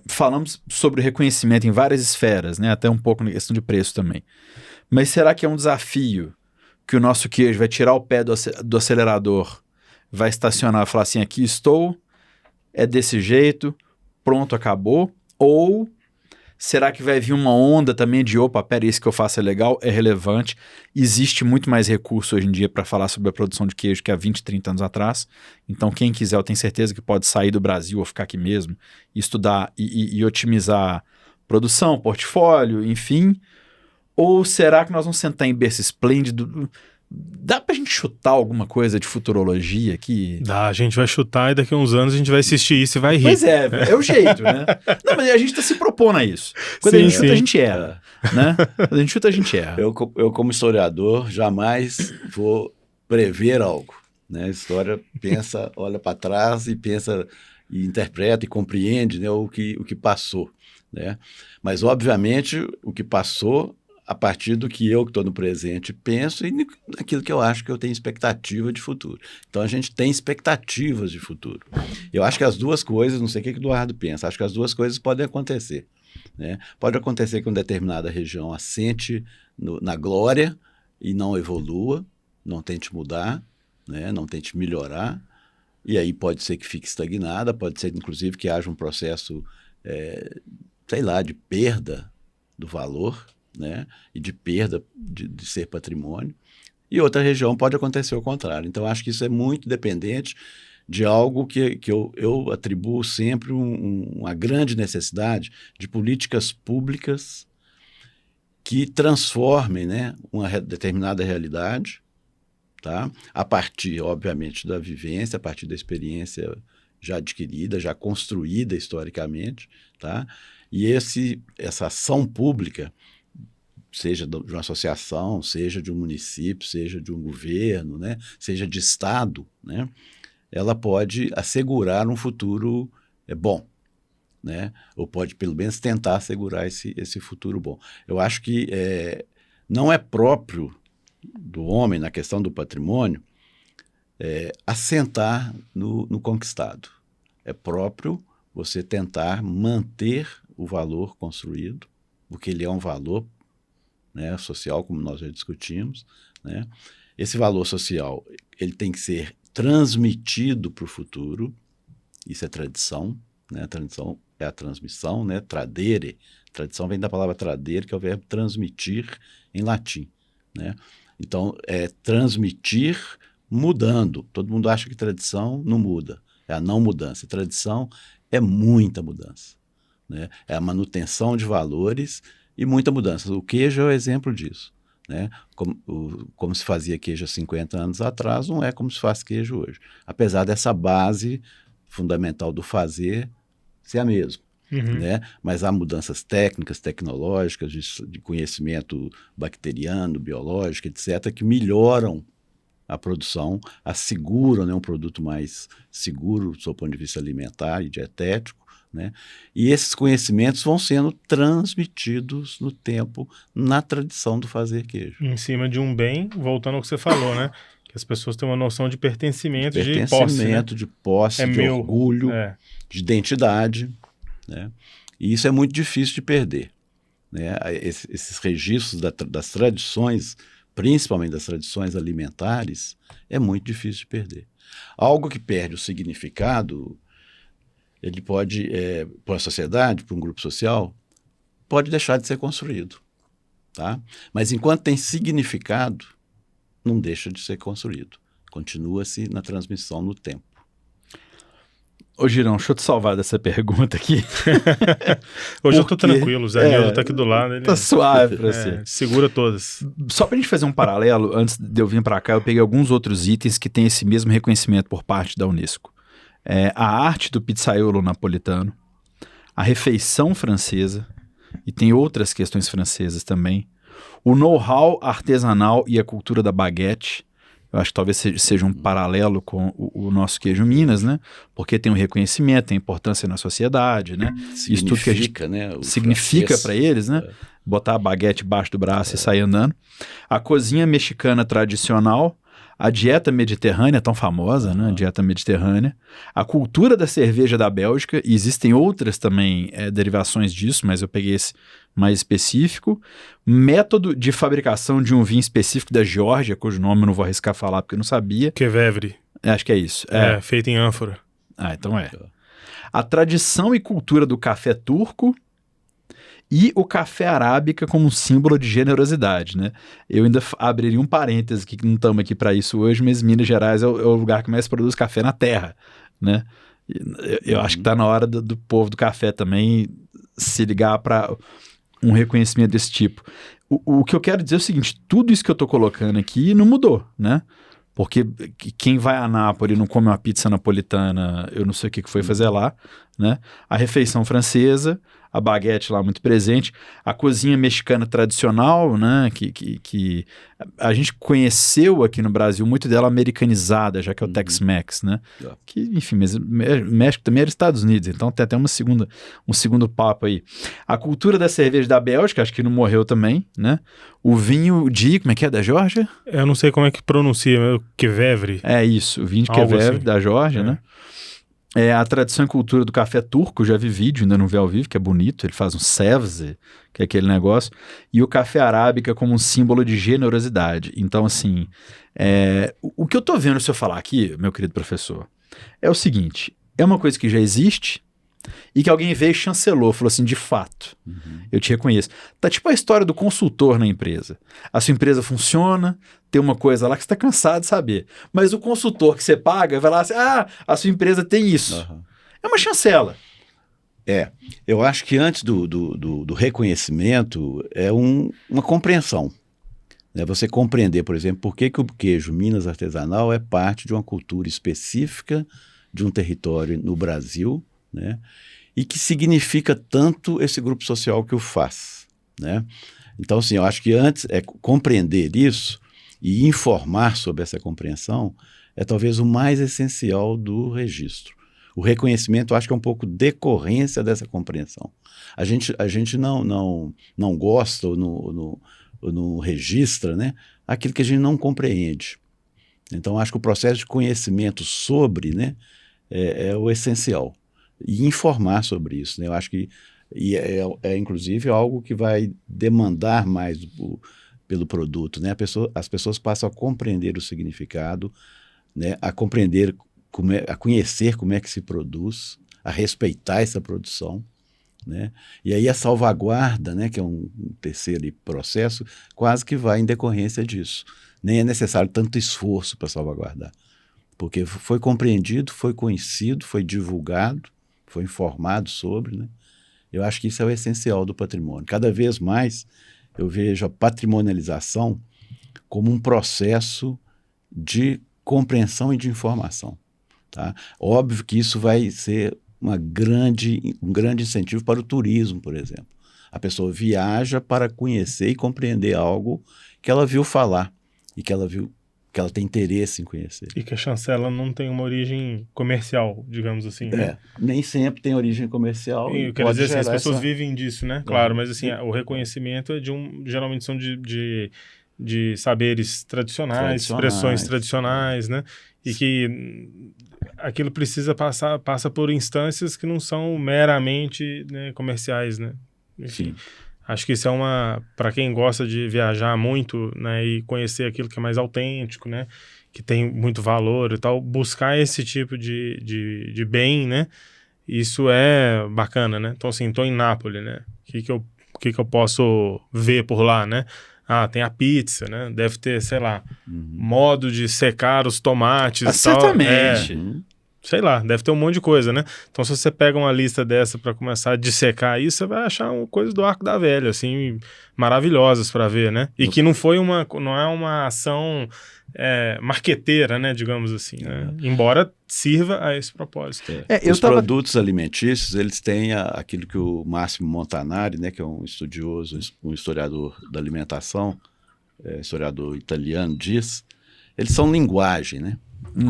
Speaker 3: falamos sobre o reconhecimento em várias esferas, né? Até um pouco na questão de preço também. Mas será que é um desafio que o nosso queijo vai tirar o pé do acelerador, vai estacionar e falar assim, aqui estou, é desse jeito, pronto, acabou? Ou Será que vai vir uma onda também de, opa, pera, isso que eu faço é legal, é relevante? Existe muito mais recurso hoje em dia para falar sobre a produção de queijo que há 20, 30 anos atrás. Então, quem quiser, eu tenho certeza que pode sair do Brasil ou ficar aqui mesmo, estudar e otimizar produção, portfólio, enfim. Ou será que nós vamos sentar em berço esplêndido? Dá pra gente chutar alguma coisa de futurologia aqui?
Speaker 2: Dá, a gente vai chutar e daqui a uns anos a gente vai assistir isso e vai rir.
Speaker 3: Pois é o jeito, né? Não, mas a gente tá se propondo a isso. Quando a gente chuta, a gente erra, né? Quando a gente chuta, a gente erra.
Speaker 1: Eu, como historiador, jamais vou prever algo, né? A história pensa, olha para trás e pensa, e interpreta e compreende, né, o que passou, né? Mas, obviamente, o que passou a partir do que eu, que estou no presente, penso e naquilo que eu acho que eu tenho expectativa de futuro. Então, a gente tem expectativas de futuro. Eu acho que as duas coisas, não sei o que o Eduardo pensa, acho que as duas coisas podem acontecer, né? Pode acontecer que uma determinada região assente na glória e não evolua, não tente mudar, né? Não tente melhorar, e aí pode ser que fique estagnada, pode ser, inclusive, que haja um processo, sei lá, de perda do valor, né? E de perda de ser patrimônio, e outra região pode acontecer o contrário. Então, acho que isso é muito dependente de algo que eu atribuo sempre uma grande necessidade de políticas públicas que transformem, né, uma determinada realidade, tá? A partir, obviamente, da vivência, a partir da experiência já adquirida, já construída historicamente, tá? E essa ação pública, seja de uma associação, seja de um município, seja de um governo, né, seja de Estado, né, ela pode assegurar um futuro bom, né, ou pode pelo menos tentar assegurar esse futuro bom. Eu acho que não é próprio do homem, na questão do patrimônio, assentar no conquistado. É próprio você tentar manter o valor construído, porque ele é um valor, né, social, como nós já discutimos, né? Esse valor social, ele tem que ser transmitido para o futuro. Isso é tradição, né? A tradição é a transmissão, né? Tradere. Tradição vem da palavra tradere, que é o verbo transmitir em latim, né? Então, é transmitir mudando. Todo mundo acha que tradição não muda, é a não mudança. Tradição é muita mudança, né? É a manutenção de valores e muita mudança. O queijo é o exemplo disso, né? Como se fazia queijo há 50 anos atrás, não é como se faz queijo hoje. Apesar dessa base fundamental do fazer ser a mesma, né? Mas há mudanças técnicas, tecnológicas, de conhecimento bacteriano, biológico, etc., que melhoram a produção, asseguram, né, um produto mais seguro do seu ponto de vista alimentar e dietético, né? E esses conhecimentos vão sendo transmitidos no tempo, na tradição do fazer queijo.
Speaker 2: Em cima de um bem, voltando ao que você falou, né? Que as pessoas têm uma noção de pertencimento, de posse, né?
Speaker 1: Pertencimento, de posse, de
Speaker 2: meu,
Speaker 1: orgulho, de identidade, né? E isso é muito difícil de perder, né? Esses registros das tradições, principalmente das tradições alimentares, é muito difícil de perder. Algo que perde o significado, ele pode, para a sociedade, para um grupo social, pode deixar de ser construído, tá? Mas enquanto tem significado, não deixa de ser construído. Continua-se na transmissão no tempo.
Speaker 3: Ô Girão, deixa eu te salvar dessa pergunta aqui.
Speaker 2: Hoje eu tô tranquilo, o Zé Nildo tá aqui do lado. Ele
Speaker 3: tá suave pra você.
Speaker 2: Segura todas.
Speaker 3: Só pra gente fazer um paralelo, antes de eu vir pra cá, eu peguei alguns outros itens que têm esse mesmo reconhecimento por parte da Unesco. A arte do pizzaiolo napolitano, a refeição francesa, e tem outras questões francesas também, o know-how artesanal e a cultura da baguete. Eu acho que talvez seja um paralelo com o nosso queijo Minas, né? Porque tem um reconhecimento, tem importância na sociedade, né? Isso tudo que a gente significa para eles, né? Botar a baguete embaixo do braço e sair andando. A cozinha mexicana tradicional, a dieta mediterrânea, tão famosa, né? A dieta mediterrânea. A cultura da cerveja da Bélgica, e existem outras também derivações disso, mas eu peguei esse mais específico. Método de fabricação de um vinho específico da Geórgia, cujo nome eu não vou arriscar falar porque eu não sabia.
Speaker 2: Quevevre.
Speaker 3: Acho que é isso.
Speaker 2: Feito em ânfora.
Speaker 3: Ah, então é. A tradição e cultura do café turco e o café arábica como um símbolo de generosidade, né? Eu ainda abriria um parêntese, que não estamos aqui para isso hoje, mas Minas Gerais é o lugar que mais produz café na terra, né? Eu acho que está na hora do povo do café também se ligar para um reconhecimento desse tipo. O que eu quero dizer é o seguinte, tudo isso que eu estou colocando aqui não mudou, né? Porque quem vai a Nápoles não come uma pizza napolitana, eu não sei o que foi fazer lá, né? A refeição francesa, a baguete lá muito presente, a cozinha mexicana tradicional, né? Que a gente conheceu aqui no Brasil muito dela americanizada, já que é o Tex-Mex, né? Que, enfim, mas México também era Estados Unidos, então tem até um segundo papo aí. A cultura da cerveja da Bélgica, acho que não morreu também, né? O vinho como é que é, da Geórgia?
Speaker 2: Eu não sei como é que pronuncia, Quevevre.
Speaker 3: É isso, o vinho de
Speaker 2: Algo
Speaker 3: Quevevre,
Speaker 2: assim.
Speaker 3: da Geórgia, né? A tradição e cultura do café turco, eu já vi vídeo, ainda não vi ao vivo, que é bonito, ele faz um sevze, que é aquele negócio, e o café arábica como um símbolo de generosidade. Então, assim, o que eu tô vendo se eu falar aqui, meu querido professor, é o seguinte, é uma coisa que já existe e que alguém veio e chancelou, falou assim, de fato, eu te reconheço. Tá tipo a história do consultor na empresa. A sua empresa funciona, tem uma coisa lá que você está cansado de saber, mas o consultor que você paga vai lá assim, a sua empresa tem isso. É uma chancela.
Speaker 1: Eu acho que antes do reconhecimento é uma compreensão. Né? Você compreender, por exemplo, por que o queijo Minas artesanal é parte de uma cultura específica de um território no Brasil, né? E que significa tanto esse grupo social que o faz, né? Então, assim, eu acho que antes compreender isso e informar sobre essa compreensão é talvez o mais essencial do registro. O reconhecimento, eu acho que é um pouco decorrência dessa compreensão. A gente não gosta ou não registra, né, aquilo que a gente não compreende. Então, acho que o processo de conhecimento sobre, né, é o essencial. E informar sobre isso, né? Eu acho que inclusive algo que vai demandar mais pelo produto, né? As pessoas passam a compreender o significado, né? A compreender, a conhecer como é que se produz, a respeitar essa produção, né? E aí a salvaguarda, né, que é um terceiro processo, quase que vai em decorrência disso. Nem é necessário tanto esforço para salvaguardar, porque foi compreendido, foi conhecido, foi divulgado, foi informado sobre, né? Eu acho que isso é o essencial do patrimônio. Cada vez mais eu vejo a patrimonialização como um processo de compreensão e de informação. Tá? Óbvio que isso vai ser um grande incentivo para o turismo, por exemplo. A pessoa viaja para conhecer e compreender algo que ela viu falar e que ela tem interesse em conhecer.
Speaker 2: E que a chancela não tem uma origem comercial, digamos assim. Né?
Speaker 1: Nem sempre tem origem comercial.
Speaker 2: Eu quero dizer assim, as pessoas vivem disso, né? Claro, mas assim, o reconhecimento é geralmente são de saberes tradicionais, expressões tradicionais, né? E que aquilo passa por instâncias que não são meramente, né, comerciais, né? Enfim. Sim. Acho que isso é para quem gosta de viajar muito, né, e conhecer aquilo que é mais autêntico, né, que tem muito valor e tal, buscar esse tipo de bem, né, isso é bacana, né. Então, assim, estou em Nápoles, né, o que eu posso ver por lá, né? Tem a pizza, né, deve ter, sei lá, modo de secar os tomates e tal.
Speaker 3: Certamente.
Speaker 2: Sei lá, deve ter um monte de coisa, né? Então, se você pega uma lista dessa para começar a dissecar isso, você vai achar coisas do Arco da Velha, assim, maravilhosas para ver, né? E que não é uma ação marqueteira, né? Digamos assim, né? Embora sirva a esse propósito.
Speaker 1: Produtos alimentícios, eles têm aquilo que o Máximo Montanari, né? Que é um estudioso, um historiador da alimentação, historiador italiano, diz, eles são linguagem, né?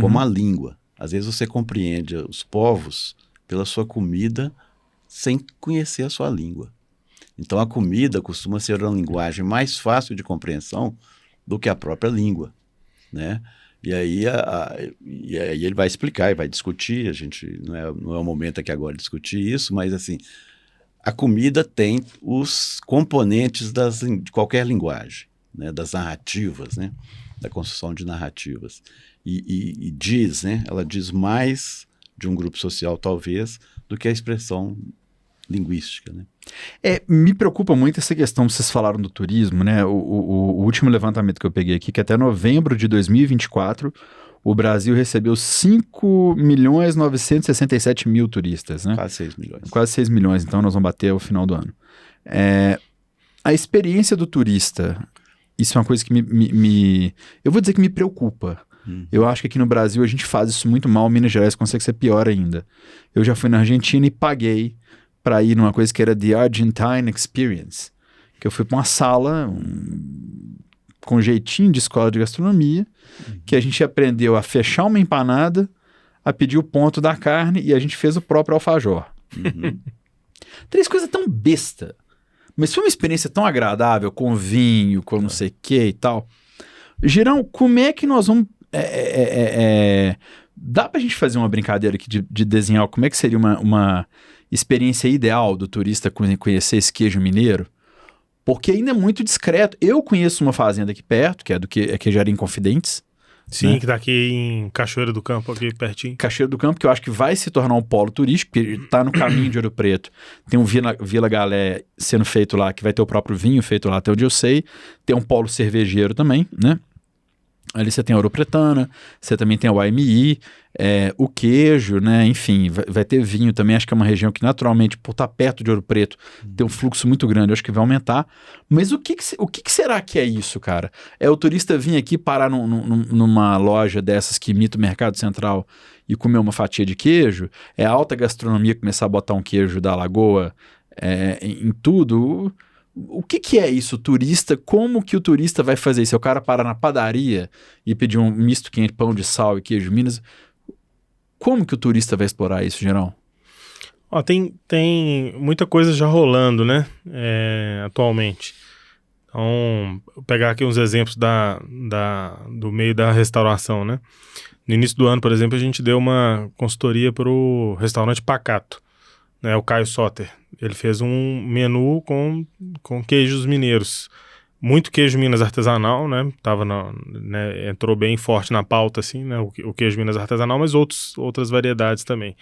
Speaker 1: Como a língua. Às vezes você compreende os povos pela sua comida sem conhecer a sua língua. Então a comida costuma ser uma linguagem mais fácil de compreensão do que a própria língua, né? E aí ele vai explicar e vai discutir, a gente não é o momento aqui agora de discutir isso, mas assim, a comida tem os componentes de qualquer linguagem, né? Das narrativas, né? Da construção de narrativas. E diz, né? Ela diz mais de um grupo social, talvez, do que a expressão linguística, né?
Speaker 3: Me preocupa muito essa questão, vocês falaram do turismo, né? O último levantamento que eu peguei aqui, que até novembro de 2024, o Brasil recebeu 5.967.000 turistas, né?
Speaker 1: Quase 6 milhões.
Speaker 3: Quase 6 milhões, então nós vamos bater ao final do ano. A experiência do turista, isso é uma coisa que eu vou dizer que me preocupa. Eu acho que aqui no Brasil a gente faz isso muito mal, Minas Gerais consegue ser pior ainda. Eu já fui na Argentina e paguei para ir numa coisa que era The Argentine Experience, que eu fui para uma sala com jeitinho de escola de gastronomia, que a gente aprendeu a fechar uma empanada, a pedir o ponto da carne e a gente fez o próprio alfajor. 3 coisas tão besta, mas foi uma experiência tão agradável, com vinho, com não sei o que e tal. Girão, como é que nós vamos... dá pra gente fazer uma brincadeira aqui de desenhar como é que seria uma experiência ideal do turista conhecer esse queijo mineiro? Porque ainda é muito discreto. Eu conheço uma fazenda aqui perto, que é Queijaria Inconfidentes.
Speaker 2: Sim,
Speaker 3: né?
Speaker 2: que tá aqui em Cachoeira do Campo, aqui pertinho.
Speaker 3: Cachoeira do Campo, que eu acho que vai se tornar um polo turístico, porque tá no caminho de Ouro Preto. Tem um Vila Galé sendo feito lá, que vai ter o próprio vinho feito lá, até onde eu sei. Tem um polo cervejeiro também, né? Ali você tem a Ouro Pretana, você também tem o AMI, o queijo, né? Enfim, vai ter vinho também. Acho que é uma região que naturalmente, por estar perto de Ouro Preto, tem um fluxo muito grande. Acho que vai aumentar. Mas o que será que é isso, cara? É o turista vir aqui parar numa loja dessas que imita o Mercado Central e comer uma fatia de queijo? É a alta gastronomia começar a botar um queijo da Lagoa em tudo? O que é isso, turista? Como que o turista vai fazer isso? É o cara parar na padaria e pedir um misto quente, pão de sal e queijo Minas? Como que o turista vai explorar isso, Gerão?
Speaker 2: Tem muita coisa já rolando, né? Atualmente. Então, vou pegar aqui uns exemplos do meio da restauração, né? No início do ano, por exemplo, a gente deu uma consultoria para o restaurante Pacato, né? O Caio Soter. Ele fez um menu com queijos mineiros. Muito queijo Minas artesanal, né? Entrou bem forte na pauta, assim, né? O queijo Minas artesanal, mas outras variedades também.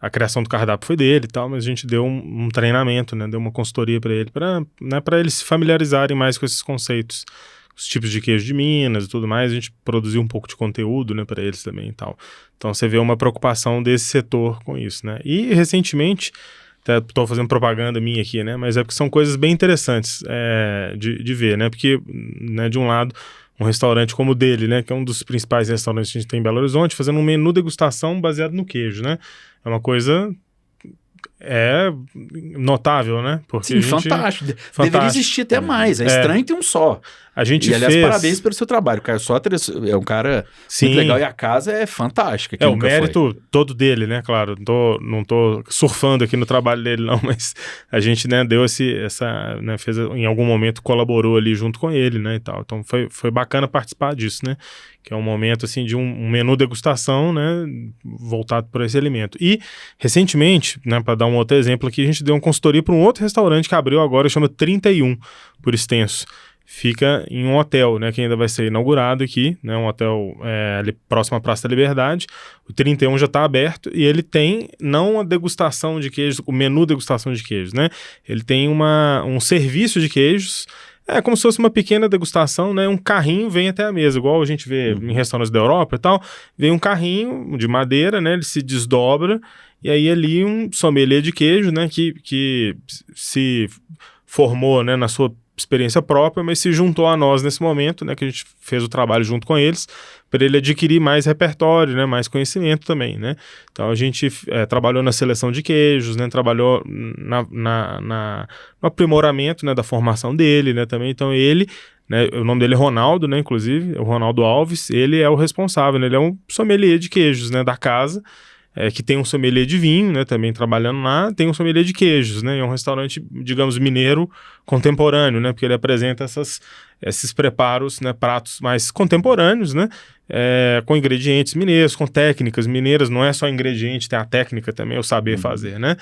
Speaker 2: A criação do cardápio foi dele e tal, mas a gente deu um treinamento, né? Deu uma consultoria para ele, para eles se familiarizarem mais com esses conceitos, os tipos de queijo de Minas e tudo mais. A gente produziu um pouco de conteúdo, né, para eles também e tal. Então você vê uma preocupação desse setor com isso, né? E recentemente, estou fazendo propaganda minha aqui, né? Mas é porque são coisas bem interessantes de ver, né? Porque, né, de um lado, um restaurante como o dele, né? Que é um dos principais restaurantes que a gente tem em Belo Horizonte, fazendo um menu degustação baseado no queijo, né? É uma coisa notável, né? Porque
Speaker 3: Sim, fantástico. Deveria existir até mais. É estranho ter um só.
Speaker 2: A gente
Speaker 3: aliás, parabéns pelo seu trabalho. O Caio Soter é um cara muito legal e a casa é fantástica.
Speaker 2: O mérito todo dele, né? Claro, não tô surfando aqui no trabalho dele, não, mas a gente, né, deu né, fez, em algum momento, colaborou ali junto com ele, né, e tal. Então foi bacana participar disso, né? Que é um momento, assim, de um menu degustação, né, voltado para esse alimento. E, recentemente, né, para dar um outro exemplo aqui, a gente deu uma consultoria para um outro restaurante que abriu agora, chama 31, por extenso. Fica em um hotel, né, que ainda vai ser inaugurado aqui, né, um hotel ali próximo à Praça da Liberdade. O 31 já está aberto e ele tem, não a degustação de queijos, o menu degustação de queijos, né, ele tem um serviço de queijos. É como se fosse uma pequena degustação, né? Um carrinho vem até a mesa, igual a gente vê em restaurantes da Europa e tal. Vem um carrinho de madeira, né? Ele se desdobra e aí ali um sommelier de queijo, né? Que se formou, né, na sua experiência própria, mas se juntou a nós nesse momento, né? Que a gente fez o trabalho junto com eles para ele adquirir mais repertório, né? Mais conhecimento também, né? Então a gente trabalhou na seleção de queijos, né? Trabalhou no aprimoramento, né, da formação dele, né, também. Então ele, né, o nome dele é Ronaldo, né, inclusive, o Ronaldo Alves, ele é o responsável, né, ele é um sommelier de queijos, né, da casa, que tem um sommelier de vinho, né, também trabalhando lá, tem um sommelier de queijos, né, é um restaurante, digamos, mineiro contemporâneo, né, porque ele apresenta esses preparos, né, pratos mais contemporâneos, né, com ingredientes mineiros, com técnicas mineiras, não é só ingrediente, tem a técnica também, o saber fazer, né.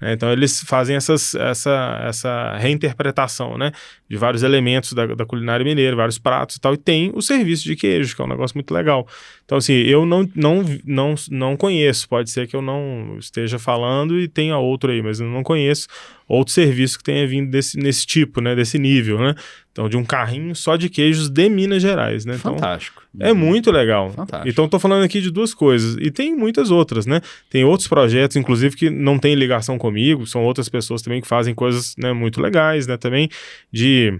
Speaker 2: né? Então eles fazem essa reinterpretação, né, de vários elementos da culinária mineira, vários pratos e tal, e tem o serviço de queijo, que é um negócio muito legal. Então assim, eu não conheço, pode ser que eu não esteja falando e tenha outro aí, mas eu não conheço outro serviço que tenha vindo nesse tipo, né, desse nível, né? Então, de um carrinho só de queijos de Minas Gerais, né?
Speaker 3: Fantástico.
Speaker 2: Então, é muito legal.
Speaker 3: Fantástico.
Speaker 2: Então, estou falando aqui de duas coisas. E tem muitas outras, né? Tem outros projetos, inclusive, que não têm ligação comigo. São outras pessoas também que fazem coisas, né, muito legais, né? Também de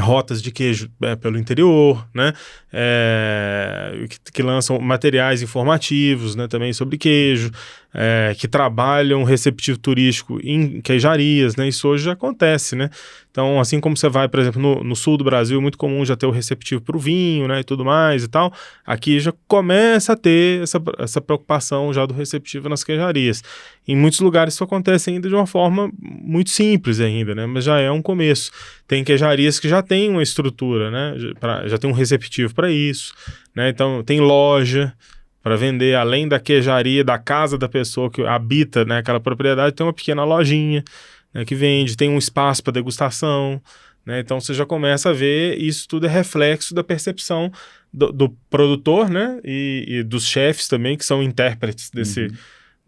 Speaker 2: rotas de queijo pelo interior, né? Que lançam materiais informativos, né, também sobre queijo, que trabalham receptivo turístico em queijarias, né? Isso hoje já acontece, né? Então, assim como você vai, por exemplo, no sul do Brasil, é muito comum já ter o receptivo para o vinho, né, e tudo mais e tal. Aqui já começa a ter essa preocupação já do receptivo nas queijarias. Em muitos lugares isso acontece ainda de uma forma muito simples ainda, né? Mas já é um começo. Tem queijarias que já têm uma estrutura, né? Já tem um receptivo para isso, né? Então, tem loja para vender, além da queijaria, da casa da pessoa que habita, né, aquela propriedade, tem uma pequena lojinha, né, que vende, tem um espaço para degustação, né? Então você já começa a ver, isso tudo é reflexo da percepção do produtor, né, e dos chefes também, que são intérpretes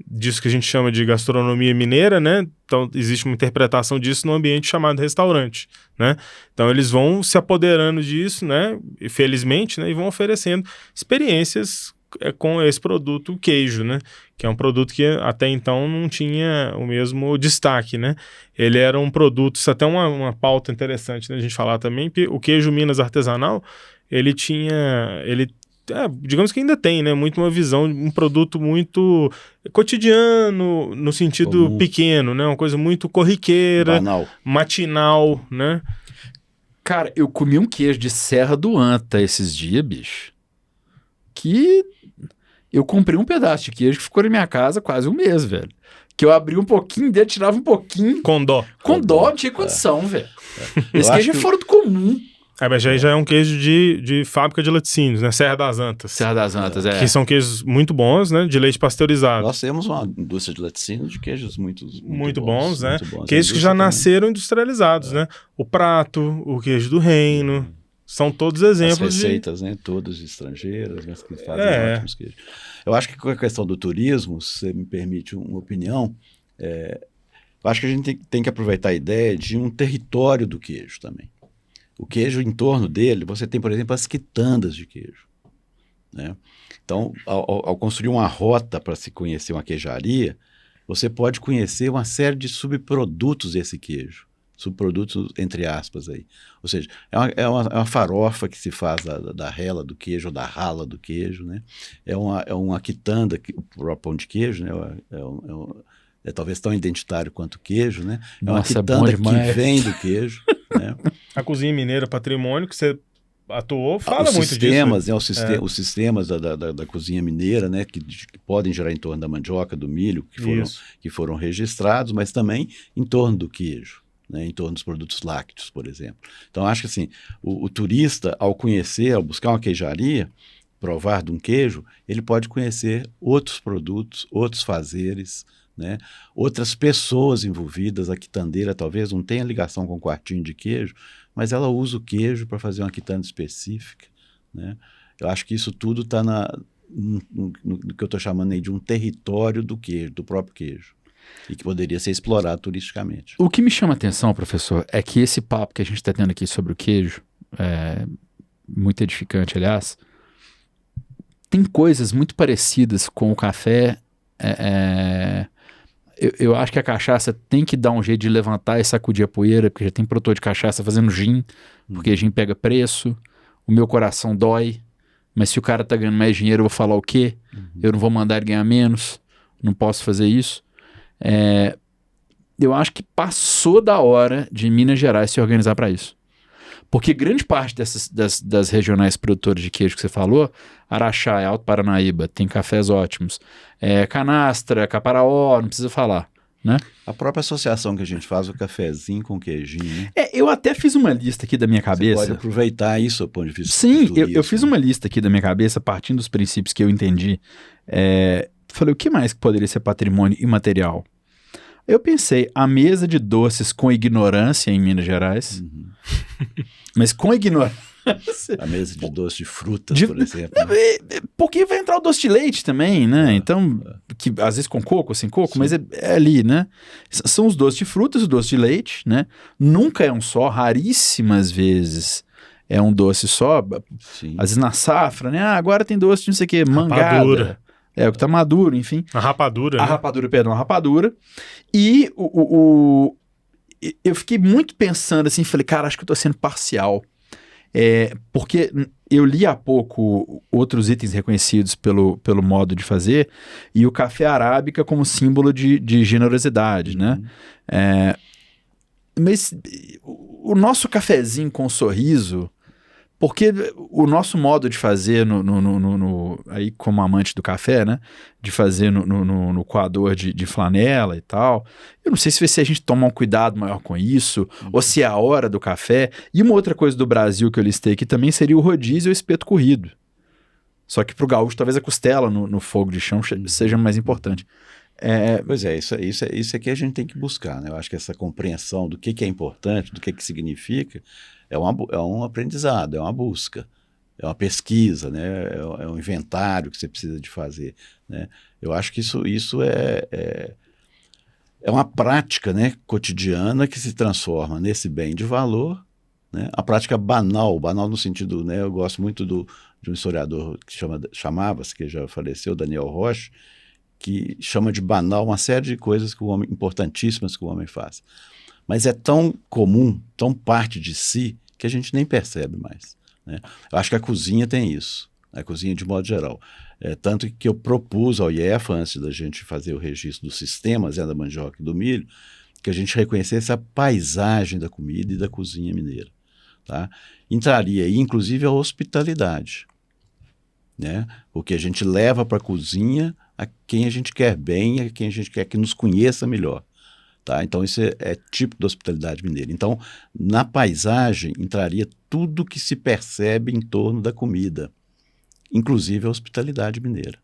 Speaker 2: disso que a gente chama de gastronomia mineira, né? Então existe uma interpretação disso num ambiente chamado restaurante, né? Então eles vão se apoderando disso, né, felizmente, né, e vão oferecendo experiências com esse produto queijo, né? Que é um produto que até então não tinha o mesmo destaque, né? Ele era um produto, isso é até uma pauta interessante, né, a gente falar também, que o queijo Minas artesanal, digamos que ainda tem, né? Muito uma visão, um produto muito cotidiano, no sentido
Speaker 1: comum,
Speaker 2: pequeno, né? Uma coisa muito corriqueira,
Speaker 1: banal,
Speaker 2: matinal, né?
Speaker 3: Cara, eu comi um queijo de Serra do Anta esses dias, bicho, que eu comprei um pedaço de queijo que ficou na minha casa quase um mês, velho. Que eu abri um pouquinho dele, tirava um pouquinho.
Speaker 2: Com dó.
Speaker 3: Com dó, não tinha condição, velho. Esse
Speaker 1: Eu
Speaker 3: queijo é
Speaker 1: acho
Speaker 3: fora do comum.
Speaker 2: Mas já é um queijo de fábrica de laticínios, né? Serra das Antas.
Speaker 3: Serra das Antas,
Speaker 2: Que são queijos muito bons, né? De leite pasteurizado.
Speaker 1: Nós temos uma indústria de laticínios de queijos muito
Speaker 2: bons, né?
Speaker 1: muito bons.
Speaker 2: Queijos que já nasceram industrializados, né? O prato, o queijo do reino, são todos exemplos
Speaker 1: as receitas, né? Todas estrangeiras, mas que fazem ótimos queijos. Eu acho que com a questão do turismo, se você me permite uma opinião, eu acho que a gente tem que aproveitar a ideia de um território do queijo também. O queijo, em torno dele, você tem, por exemplo, as quitandas de queijo, né? Então, ao construir uma rota para se conhecer uma queijaria, você pode conhecer uma série de subprodutos desse queijo. Subprodutos, entre aspas, aí. Ou seja, é uma farofa que se faz da rela do queijo, ou da rala do queijo, né? É uma quitanda, o próprio pão de queijo, né? É talvez tão identitário quanto o queijo, né? É uma quitanda que vem do queijo, né?
Speaker 2: A cozinha mineira patrimônio, que você atuou, fala muito
Speaker 1: sistemas,
Speaker 2: disso.
Speaker 1: Né? Os sistemas da cozinha mineira, né? Que podem gerar em torno da mandioca, do milho, que foram registrados, mas também em torno do queijo, né, em torno dos produtos lácteos, por exemplo. Então, acho que assim, o turista, ao buscar uma queijaria, provar de um queijo, ele pode conhecer outros produtos, outros fazeres, né, outras pessoas envolvidas. A quitandeira talvez não tenha ligação com o quartinho de queijo, mas ela usa o queijo para fazer uma quitanda específica, né? Eu acho que isso tudo está no que eu estou chamando aí de um território do queijo, do próprio queijo, e que poderia ser explorado turisticamente.
Speaker 3: O que me chama a atenção, professor, é que esse papo que a gente está tendo aqui sobre o queijo, muito edificante, aliás, tem coisas muito parecidas com o café. Eu acho que a cachaça tem que dar um jeito de levantar e sacudir a poeira, porque já tem produtor de cachaça fazendo gin, porque gin pega preço, o meu coração dói, mas se o cara tá ganhando mais dinheiro, eu vou falar o quê? Eu não vou mandar ele ganhar menos, não posso fazer isso. Eu acho que passou da hora de Minas Gerais se organizar para isso. Porque grande parte das regionais produtoras de queijo que você falou, Araxá, Alto Paranaíba, tem cafés ótimos. Canastra, Caparaó, não precisa falar, né?
Speaker 1: A própria associação que a gente faz, o cafezinho com queijinho, né?
Speaker 3: Eu até fiz uma lista aqui da minha cabeça.
Speaker 1: Você pode aproveitar isso do ponto de vista
Speaker 3: Sim,
Speaker 1: do turismo.
Speaker 3: eu fiz uma lista aqui da minha cabeça, partindo dos princípios que eu entendi. Falei, o que mais que poderia ser patrimônio imaterial? Eu pensei, a mesa de doces com ignorância em Minas Gerais, mas com ignorância...
Speaker 1: A mesa de doce de frutas, por exemplo.
Speaker 3: Porque vai entrar o doce de leite também, né? Então, que às vezes com coco, sem coco, mas é ali, né? São os doces de frutas, o doce de leite, né? Nunca é um só, raríssimas vezes é um doce só.
Speaker 1: Sim.
Speaker 3: Às vezes na safra, né? Ah, agora tem doce de não sei o quê, mangada.
Speaker 2: Rapadura.
Speaker 3: É, o que tá maduro, enfim.
Speaker 2: A rapadura,
Speaker 3: A
Speaker 2: né?
Speaker 3: rapadura, perdão, a rapadura. E eu fiquei muito pensando assim, falei, cara, acho que eu tô sendo parcial. Porque eu li há pouco outros itens reconhecidos pelo modo de fazer, e o café arábica como símbolo de generosidade, né? Mas o nosso cafezinho com sorriso, porque o nosso modo de fazer aí como amante do café, né? De fazer no coador de flanela e tal. Eu não sei se a gente toma um cuidado maior com isso, ou se é a hora do café. E uma outra coisa do Brasil que eu listei aqui também seria o rodízio e o espeto corrido. Só que pro gaúcho talvez a costela no fogo de chão seja mais importante.
Speaker 1: Pois é, isso é que a gente tem que buscar, né? Eu acho que essa compreensão do que é importante, do que significa, é um aprendizado, é uma busca, é uma pesquisa, né? É um inventário que você precisa de fazer, né? Eu acho que isso é uma prática, né, cotidiana que se transforma nesse bem de valor, né? A prática banal no sentido, né? Eu gosto muito de um historiador que chamava-se, que já faleceu, Daniel Roche, que chama de banal uma série de coisas importantíssimas que o homem faz. Mas é tão comum, tão parte de si, que a gente nem percebe mais, né? Eu acho que a cozinha tem isso, a cozinha de modo geral. Tanto que eu propus ao IEFA, antes da gente fazer o registro dos sistemas da mandioca e do milho, que a gente reconhecesse a paisagem da comida e da cozinha mineira, tá? Entraria aí, inclusive, a hospitalidade, né? O que a gente leva para a cozinha a quem a gente quer bem, a quem a gente quer que nos conheça melhor, tá? Então isso é tipo de hospitalidade mineira. Então, na paisagem entraria tudo que se percebe em torno da comida, inclusive a hospitalidade mineira,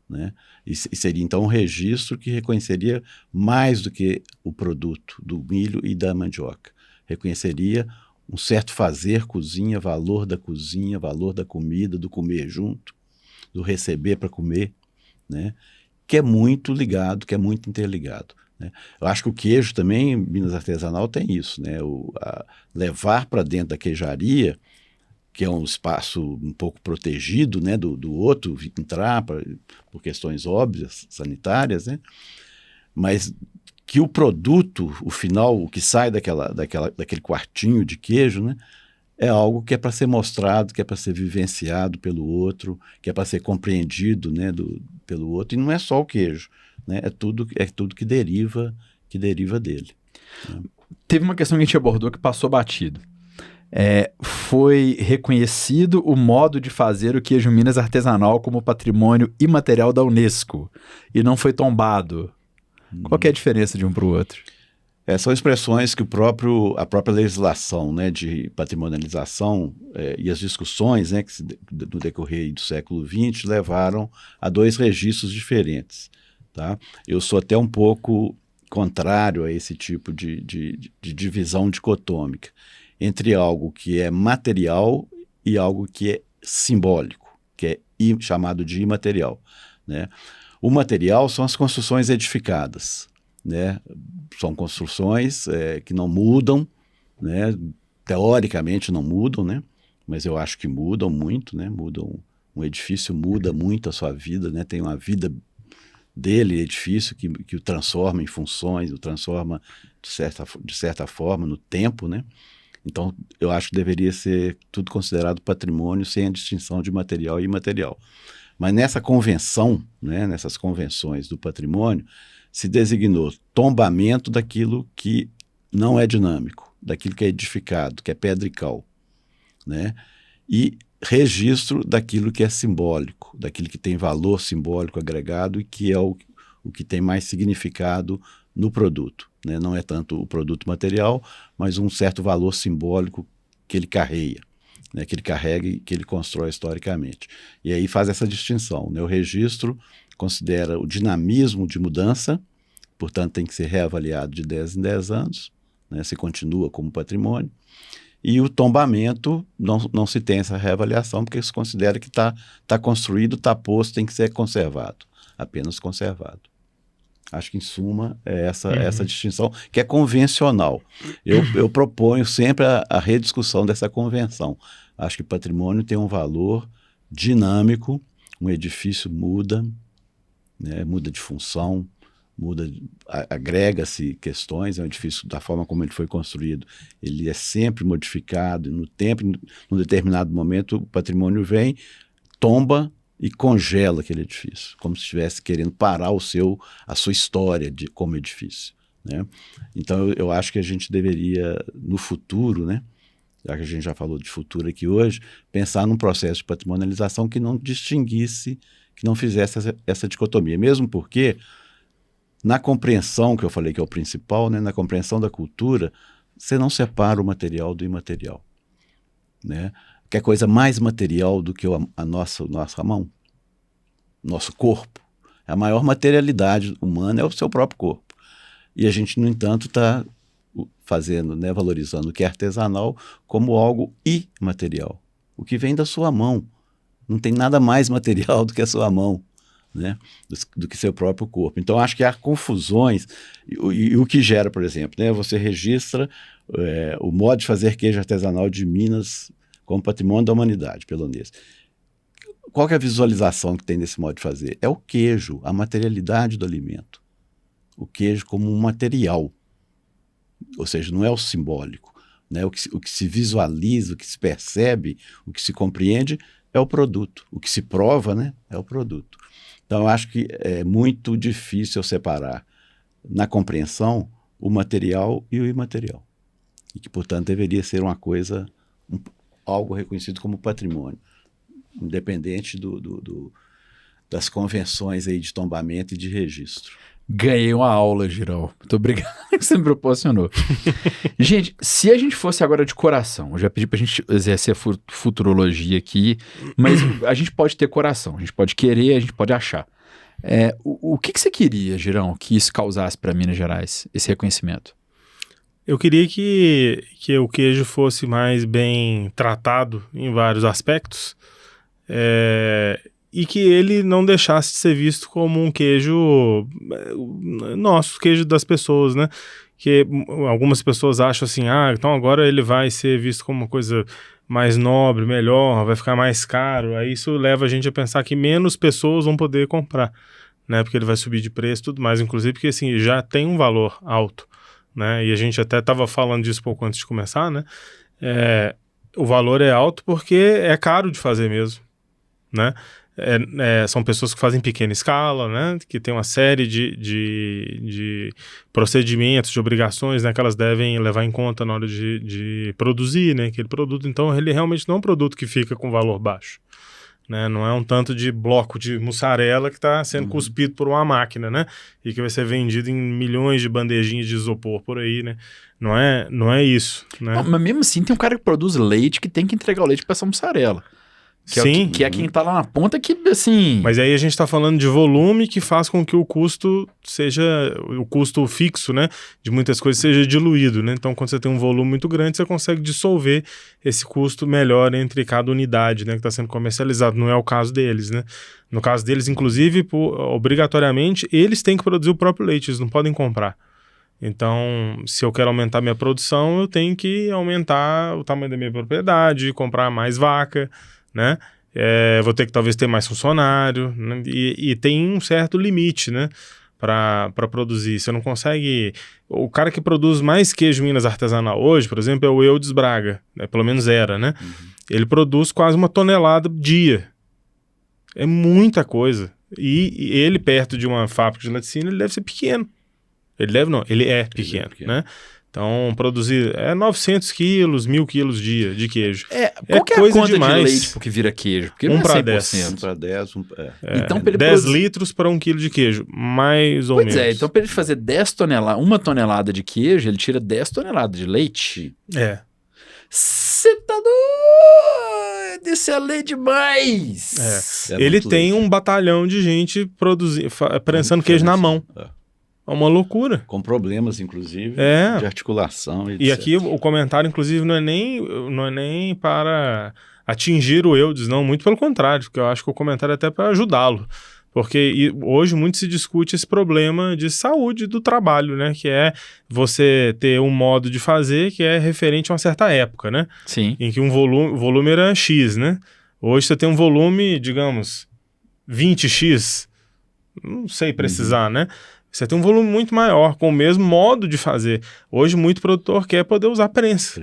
Speaker 1: né? E seria então um registro que reconheceria mais do que o produto do milho e da mandioca. Reconheceria um certo fazer cozinha, valor da comida, do comer junto, do receber para comer, né? Que é muito ligado, que é muito interligado, né? Eu acho que o queijo também, Minas Artesanal, tem isso, né? Levar para dentro da queijaria, que é um espaço um pouco protegido, né, do outro entrar por questões óbvias, sanitárias, né? Mas que o produto, o final, o que sai daquele quartinho de queijo, né, é algo que é para ser mostrado, que é para ser vivenciado pelo outro, que é para ser compreendido, né, pelo outro. E não é só o queijo, né, é tudo que deriva dele, né?
Speaker 3: Teve uma questão que a gente abordou que passou batido. Foi reconhecido o modo de fazer o queijo Minas artesanal como patrimônio imaterial da Unesco e não foi tombado. Qual que é a diferença de um para o outro?
Speaker 1: São expressões que a própria legislação, né, de patrimonialização e as discussões, né, que no decorrer do século XX levaram a dois registros diferentes, tá? Eu sou até um pouco contrário a esse tipo de divisão dicotômica entre algo que é material e algo que é simbólico, que é chamado de imaterial, né? O material são as construções edificadas, né? São construções que não mudam, né? Teoricamente não mudam, né? Mas eu acho que mudam muito, né? Um edifício muda muito a sua vida, né? Tem uma vida dele, edifício, que o transforma em funções, o transforma de certa forma no tempo, né? Então, eu acho que deveria ser tudo considerado patrimônio sem a distinção de material e imaterial. Mas nessa convenção, né, nessas convenções do patrimônio, se designou tombamento daquilo que não é dinâmico, daquilo que é edificado, que é pedra e cal, né? E registro daquilo que é simbólico, daquilo que tem valor simbólico agregado e que é o que tem mais significado no produto, né? Não é tanto o produto material, mas um certo valor simbólico que ele carrega, né? Que ele carrega e que ele constrói historicamente. E aí faz essa distinção, né? O registro considera o dinamismo de mudança portanto tem que ser reavaliado de 10 em 10 anos, né, se continua como patrimônio. E o tombamento, não se tem essa reavaliação, porque se considera que está construído, está posto, tem que ser conservado, apenas conservado. Acho que, em suma, é essa distinção, que é convencional. Eu proponho sempre a rediscussão dessa convenção. Acho que patrimônio tem um valor dinâmico, um edifício muda, né, muda de função, agrega-se questões, é um edifício, da forma como ele foi construído, ele é sempre modificado, e no tempo, num determinado momento, o patrimônio vem, tomba e congela aquele edifício, como se estivesse querendo parar a sua história como edifício, né? Então eu acho que a gente deveria, no futuro, né, já que a gente já falou de futuro aqui hoje, pensar num processo de patrimonialização que não distinguisse, que não fizesse essa dicotomia, mesmo porque na compreensão, que eu falei que é o principal, né, na compreensão da cultura, você não separa o material do imaterial, né? Que é coisa mais material do que a nossa mão, nosso corpo. A maior materialidade humana é o seu próprio corpo. E a gente, no entanto, está fazendo, né, valorizando o que é artesanal como algo imaterial. O que vem da sua mão. Não tem nada mais material do que a sua mão, né, do que seu próprio corpo. Então, acho que há confusões, e o que gera, por exemplo, né, você registra o modo de fazer queijo artesanal de Minas como patrimônio da humanidade, polonês. Qual que é a visualização que tem desse modo de fazer? É o queijo, a materialidade do alimento. O queijo como um material, ou seja, não é o simbólico, né? O que se visualiza, o que se percebe, o que se compreende é o produto. O que se prova, né, é o produto. Então, eu acho que é muito difícil separar, na compreensão, o material e o imaterial. E que, portanto, deveria ser uma coisa, algo reconhecido como patrimônio, independente das convenções aí de tombamento e de registro.
Speaker 3: Ganhei uma aula, Girão. Muito obrigado que você me proporcionou. Gente, se a gente fosse agora de coração, eu já pedi pra gente exercer a futurologia aqui, mas a gente pode ter coração, a gente pode querer, a gente pode achar. O que você queria, Girão, que isso causasse para Minas Gerais, esse reconhecimento?
Speaker 2: Eu queria que o queijo fosse mais bem tratado em vários aspectos, e que ele não deixasse de ser visto como um queijo nosso, queijo das pessoas, né? Que algumas pessoas acham assim, então agora ele vai ser visto como uma coisa mais nobre, melhor, vai ficar mais caro. Aí isso leva a gente a pensar que menos pessoas vão poder comprar, né? Porque ele vai subir de preço e tudo mais, inclusive porque assim, já tem um valor alto, né? E a gente até estava falando disso pouco antes de começar, né? O valor é alto porque é caro de fazer mesmo, né? São pessoas que fazem pequena escala, né? Que tem uma série de procedimentos, de obrigações, né? Que elas devem levar em conta na hora de produzir, né? Aquele produto. Então, ele realmente não é um produto que fica com valor baixo, né? Não é um tanto de bloco de mussarela que está sendo cuspido por uma máquina, né? E que vai ser vendido em milhões de bandejinhas de isopor por aí, né? Não é isso, né?
Speaker 3: Não, mas mesmo assim, tem um cara que produz leite que tem que entregar o leite para essa mussarela.
Speaker 2: Sim.
Speaker 3: Que é quem tá lá na ponta que, assim...
Speaker 2: Mas aí a gente tá falando de volume que faz com que o custo seja... O custo fixo, né? De muitas coisas seja diluído, né? Então, quando você tem um volume muito grande, você consegue dissolver esse custo melhor entre cada unidade, né? Que está sendo comercializado. Não é o caso deles, né? No caso deles, inclusive, obrigatoriamente, eles têm que produzir o próprio leite. Eles não podem comprar. Então, se eu quero aumentar minha produção, eu tenho que aumentar o tamanho da minha propriedade, comprar mais vaca, né? Vou ter que talvez ter mais funcionário, né? E tem um certo limite, né? Para produzir. Você não consegue... O cara que produz mais queijo Minas artesanal hoje, por exemplo, é o Eudes Braga, né? Pelo menos era, né? Ele produz quase 1 tonelada dia. É muita coisa. E ele, perto de uma fábrica de laticínio, ele deve ser pequeno. Ele é pequeno, né? Então, produzir 900 quilos, 1.000 quilos dia de queijo.
Speaker 3: Qual que é
Speaker 2: coisa
Speaker 3: a conta
Speaker 2: demais.
Speaker 3: de leite porque vira queijo? Porque
Speaker 2: 1
Speaker 3: não é
Speaker 2: para
Speaker 3: 100%.
Speaker 2: 10.
Speaker 1: 1 para 10.
Speaker 3: Então, pra ele
Speaker 2: 10 litros para 1 quilo de queijo, mais ou menos.
Speaker 3: Então para ele fazer 1 tonelada de queijo, ele tira 10 toneladas de leite. Você tá doido! Isso é lei demais!
Speaker 2: Ele tem um batalhão de gente prensando queijo na mão. É uma loucura.
Speaker 1: Com problemas, inclusive, de articulação, etc.
Speaker 2: E aqui o comentário, inclusive, não é nem para atingir o Eudes, não, muito pelo contrário, porque eu acho que o comentário é até para ajudá-lo. Porque hoje muito se discute esse problema de saúde do trabalho, né? Que é você ter um modo de fazer que é referente a uma certa época, né?
Speaker 3: Sim.
Speaker 2: Em que o volume era X, né? Hoje você tem um volume, digamos, 20X, não sei precisar, né? Você tem um volume muito maior, com o mesmo modo de fazer. Hoje muito produtor quer poder usar prensa.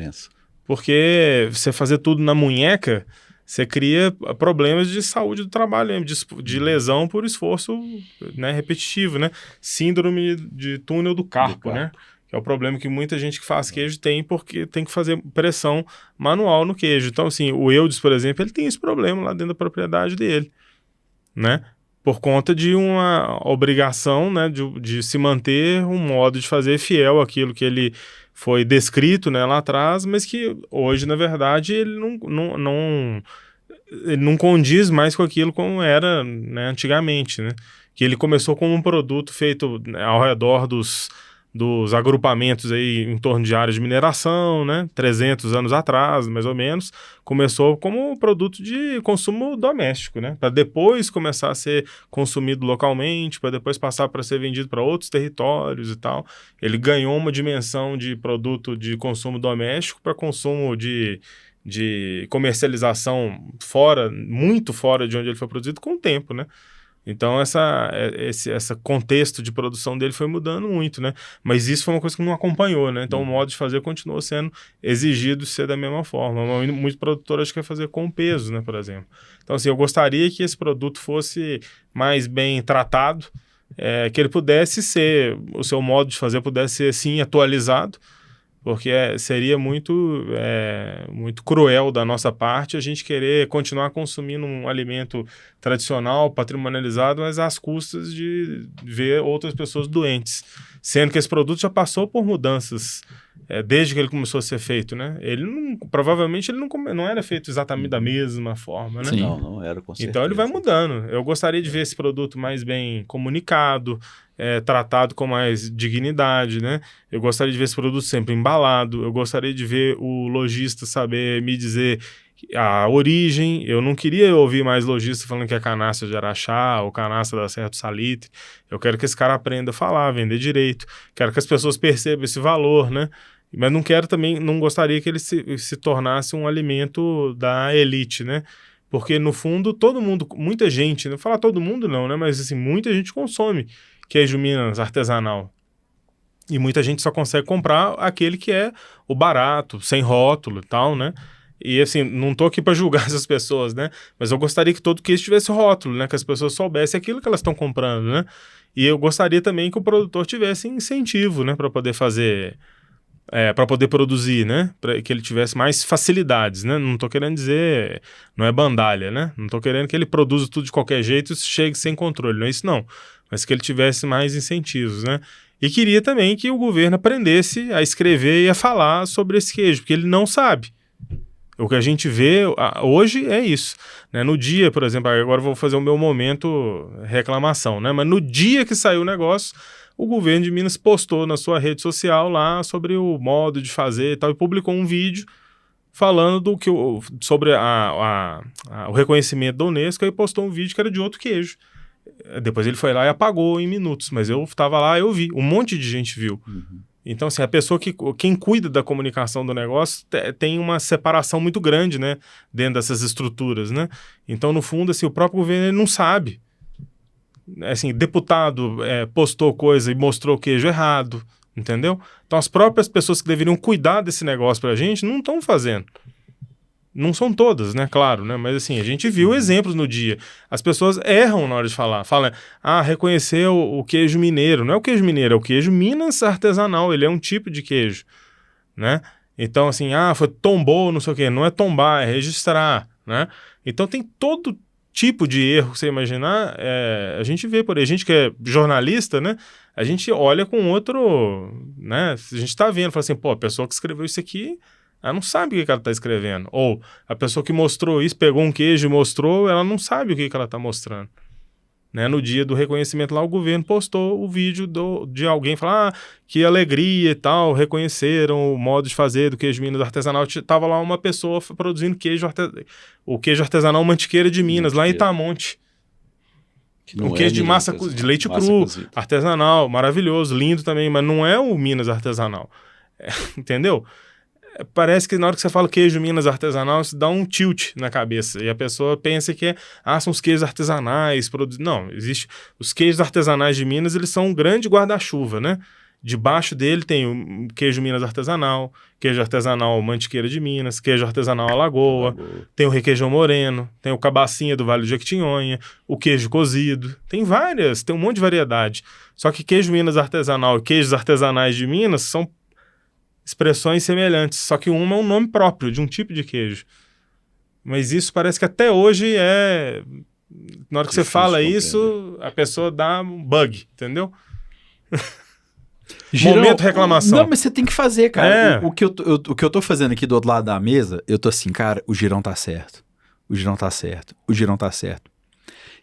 Speaker 2: Porque você fazer tudo na munheca, você cria problemas de saúde do trabalho, de lesão por esforço, né, repetitivo, né? Síndrome de túnel do carpo, né? Que é o problema que muita gente que faz queijo tem, porque tem que fazer pressão manual no queijo. Então, assim, o Eudes, por exemplo, ele tem esse problema lá dentro da propriedade dele, né? Por conta de uma obrigação, né, de se manter um modo de fazer fiel àquilo que ele foi descrito, né, lá atrás, mas que hoje, na verdade, ele não condiz mais com aquilo como era, né, antigamente, né? Que ele começou como um produto feito, né, ao redor dos agrupamentos aí em torno de áreas de mineração, né? 300 anos atrás, mais ou menos, começou como um produto de consumo doméstico, né? Para depois começar a ser consumido localmente, para depois passar para ser vendido para outros territórios e tal. Ele ganhou uma dimensão de produto de consumo doméstico para consumo de comercialização muito fora de onde ele foi produzido com o tempo, né? Então, esse contexto de produção dele foi mudando muito, né? Mas isso foi uma coisa que não acompanhou, né? Então, o modo de fazer continuou sendo exigido ser da mesma forma. Muito produtor acho que quer fazer com peso, né? Por exemplo. Então, assim, eu gostaria que esse produto fosse mais bem tratado, que ele pudesse ser, o seu modo de fazer pudesse ser, sim, atualizado, porque seria muito cruel da nossa parte a gente querer continuar consumindo um alimento tradicional, patrimonializado, mas às custas de ver outras pessoas doentes, sendo que esse produto já passou por mudanças desde que ele começou a ser feito, né? Provavelmente ele não era feito exatamente da mesma forma, né?
Speaker 3: Sim.
Speaker 1: Não era, com certeza.
Speaker 2: Então ele vai mudando. Eu gostaria de ver esse produto mais bem comunicado, tratado com mais dignidade, né? Eu gostaria de ver esse produto sempre embalado, eu gostaria de ver o lojista saber me dizer a origem. Eu não queria ouvir mais lojista falando que é canastra de Araxá ou canastra da Serra do Salitre. Eu quero que esse cara aprenda a falar, vender direito. Quero que as pessoas percebam esse valor, né? Mas não gostaria que ele se tornasse um alimento da elite, né? Porque, no fundo, muita gente, não vou falar todo mundo não, né? Mas, assim, muita gente consome queijo Minas artesanal. E muita gente só consegue comprar aquele que é o barato, sem rótulo e tal, né? E, assim, não tô aqui para julgar essas pessoas, né? Mas eu gostaria que todo queijo tivesse rótulo, né? Que as pessoas soubessem aquilo que elas estão comprando, né? E eu gostaria também que o produtor tivesse incentivo, né? Para poder fazer... para poder produzir, né? Para que ele tivesse mais facilidades, né? Não tô querendo dizer... Não é bandalha, né? Não tô querendo que ele produza tudo de qualquer jeito e chegue sem controle. Não é isso, não. Mas que ele tivesse mais incentivos, né? E queria também que o governo aprendesse a escrever e a falar sobre esse queijo, porque ele não sabe. O que a gente vê hoje é isso, né? No dia, por exemplo, agora eu vou fazer o meu momento reclamação, né? Mas no dia que saiu o negócio, o governo de Minas postou na sua rede social lá sobre o modo de fazer e tal, e publicou um vídeo falando sobre o reconhecimento da Unesco, e postou um vídeo que era de outro queijo. Depois ele foi lá e apagou em minutos, mas eu estava lá, eu vi, um monte de gente viu.
Speaker 1: Uhum.
Speaker 2: Então, assim, a pessoa quem cuida da comunicação do negócio tem uma separação muito grande, né, dentro dessas estruturas, né? Então, no fundo, assim, o próprio governo ele não sabe. Assim, deputado postou coisa e mostrou queijo errado, entendeu? Então, as próprias pessoas que deveriam cuidar desse negócio pra gente não estão fazendo. Não são todas, né? Claro, né? Mas assim, a gente viu exemplos no dia. As pessoas erram na hora de falar. Falam, reconhecer o queijo mineiro. Não é o queijo mineiro, é o queijo Minas artesanal. Ele é um tipo de queijo, né? Então, assim, tombou, não sei o quê. Não é tombar, é registrar, né? Então, tem todo tipo de erro que você imaginar. A gente vê por aí. A gente que é jornalista, né? A gente olha com outro, né? A gente tá vendo, fala assim, pô, a pessoa que escreveu isso aqui... Ela não sabe o que ela está escrevendo. Ou a pessoa que mostrou isso, pegou um queijo e mostrou, ela não sabe o que ela está mostrando. Né, no dia do reconhecimento lá, o governo postou o vídeo de alguém falar que alegria e tal, reconheceram o modo de fazer do queijo Minas artesanal. Tava lá uma pessoa produzindo o queijo artesanal Mantiqueira de Minas, lá em Itamonte. Um queijo de massa de leite cru, artesanal, maravilhoso, lindo também, mas não é o Minas artesanal. Entendeu? Parece que na hora que você fala queijo Minas artesanal, isso dá um tilt na cabeça. E a pessoa pensa que são os queijos artesanais. Não, existe. Os queijos artesanais de Minas, eles são um grande guarda-chuva, né? Debaixo dele tem o queijo Minas artesanal, queijo artesanal Mantiqueira de Minas, queijo artesanal Alagoa, tem o requeijão moreno, tem o cabacinha do Vale do Jequitinhonha, o queijo cozido. Tem um monte de variedade. Só que queijo Minas artesanal e queijos artesanais de Minas são expressões semelhantes, só que uma é um nome próprio de um tipo de queijo. Mas isso parece que até hoje na hora que você fala isso, a pessoa dá um bug, entendeu?
Speaker 3: Girão,
Speaker 2: momento reclamação.
Speaker 3: Não, mas você tem que fazer, cara. O que eu tô fazendo aqui do outro lado da mesa, eu tô assim, cara, o Girão tá certo. O Girão tá certo. O Girão tá certo.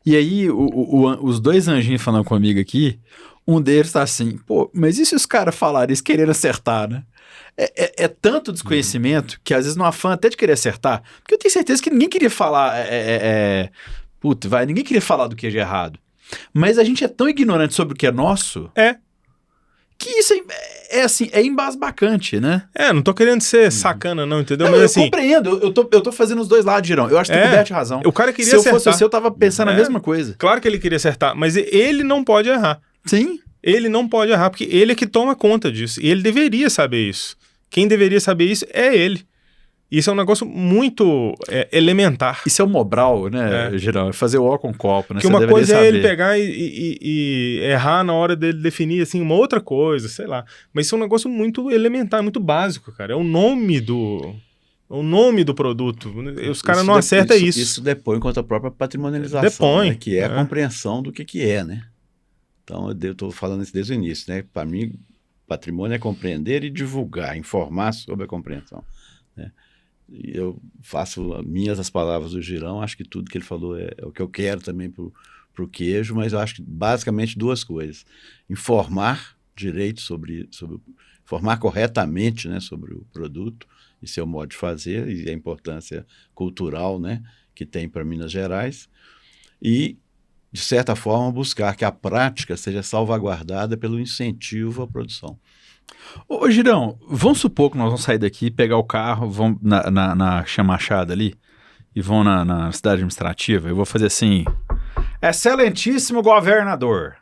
Speaker 3: E aí, os dois anjinhos falando comigo aqui, um deles tá assim, pô, mas e se os caras falarem isso querendo acertar, né? É tanto desconhecimento que às vezes no afã até de querer acertar, porque eu tenho certeza que ninguém queria falar, ninguém queria falar do queijo errado. Mas a gente é tão ignorante sobre o que é nosso, que isso é embasbacante, né?
Speaker 2: Não tô querendo ser sacana não, entendeu?
Speaker 3: Não,
Speaker 2: mas
Speaker 3: eu
Speaker 2: assim,
Speaker 3: compreendo, eu tô fazendo os dois lados, Girão. Eu acho que tem coberto razão.
Speaker 2: O cara queria
Speaker 3: Se eu
Speaker 2: acertar.
Speaker 3: fosse você, eu tava pensando a mesma coisa.
Speaker 2: Claro que ele queria acertar, mas ele não pode errar.
Speaker 3: Sim.
Speaker 2: Ele não pode errar, porque ele é que toma conta disso. E ele deveria saber isso. Quem deveria saber isso é ele. Isso é um negócio muito elementar.
Speaker 3: Isso é o Mobral, né, Girão? É fazer o ó com o copo, né?
Speaker 2: Que uma coisa é ele pegar e errar na hora dele definir, assim, uma outra coisa, sei lá. Mas isso é um negócio muito elementar, muito básico, cara. É o nome do produto. Os caras não acertam isso.
Speaker 1: Isso depõe contra a própria patrimonialização, né? Que é a compreensão do que é, né? Então, eu estou falando isso desde o início, né? Para mim, patrimônio é compreender e divulgar, informar sobre a compreensão, né? E eu faço minhas as palavras do Girão, acho que tudo que ele falou é o que eu quero também para o queijo, mas eu acho que basicamente duas coisas. Informar direito informar corretamente, né, sobre o produto e seu modo de fazer e a importância cultural, né, que tem para Minas Gerais e, de certa forma, buscar que a prática seja salvaguardada pelo incentivo à produção.
Speaker 3: Ô Girão, vamos supor que nós vamos sair daqui, pegar o carro, vamos na Chamachada ali e vão na cidade administrativa. Eu vou fazer assim, excelentíssimo governador.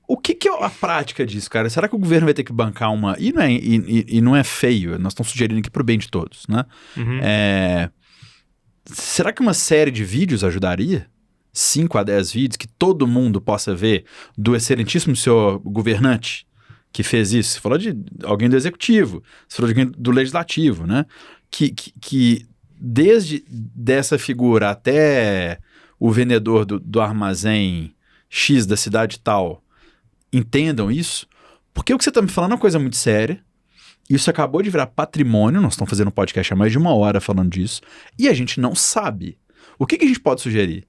Speaker 3: O que é a prática disso, cara? Será que o governo vai ter que bancar uma... E não é feio, nós estamos sugerindo aqui pro bem de todos, né?
Speaker 2: Uhum.
Speaker 3: Será que uma série de vídeos ajudaria? 5 a 10 vídeos que todo mundo possa ver do excelentíssimo senhor governante que fez isso. Você falou de alguém do executivo, você falou de alguém do legislativo, né? Que desde dessa figura até o vendedor do armazém X da cidade tal entendam isso, porque o que você está me falando é uma coisa muito séria. Isso acabou de virar patrimônio, nós estamos fazendo um podcast há mais de 1 hora falando disso, e a gente não sabe. O que a gente pode sugerir?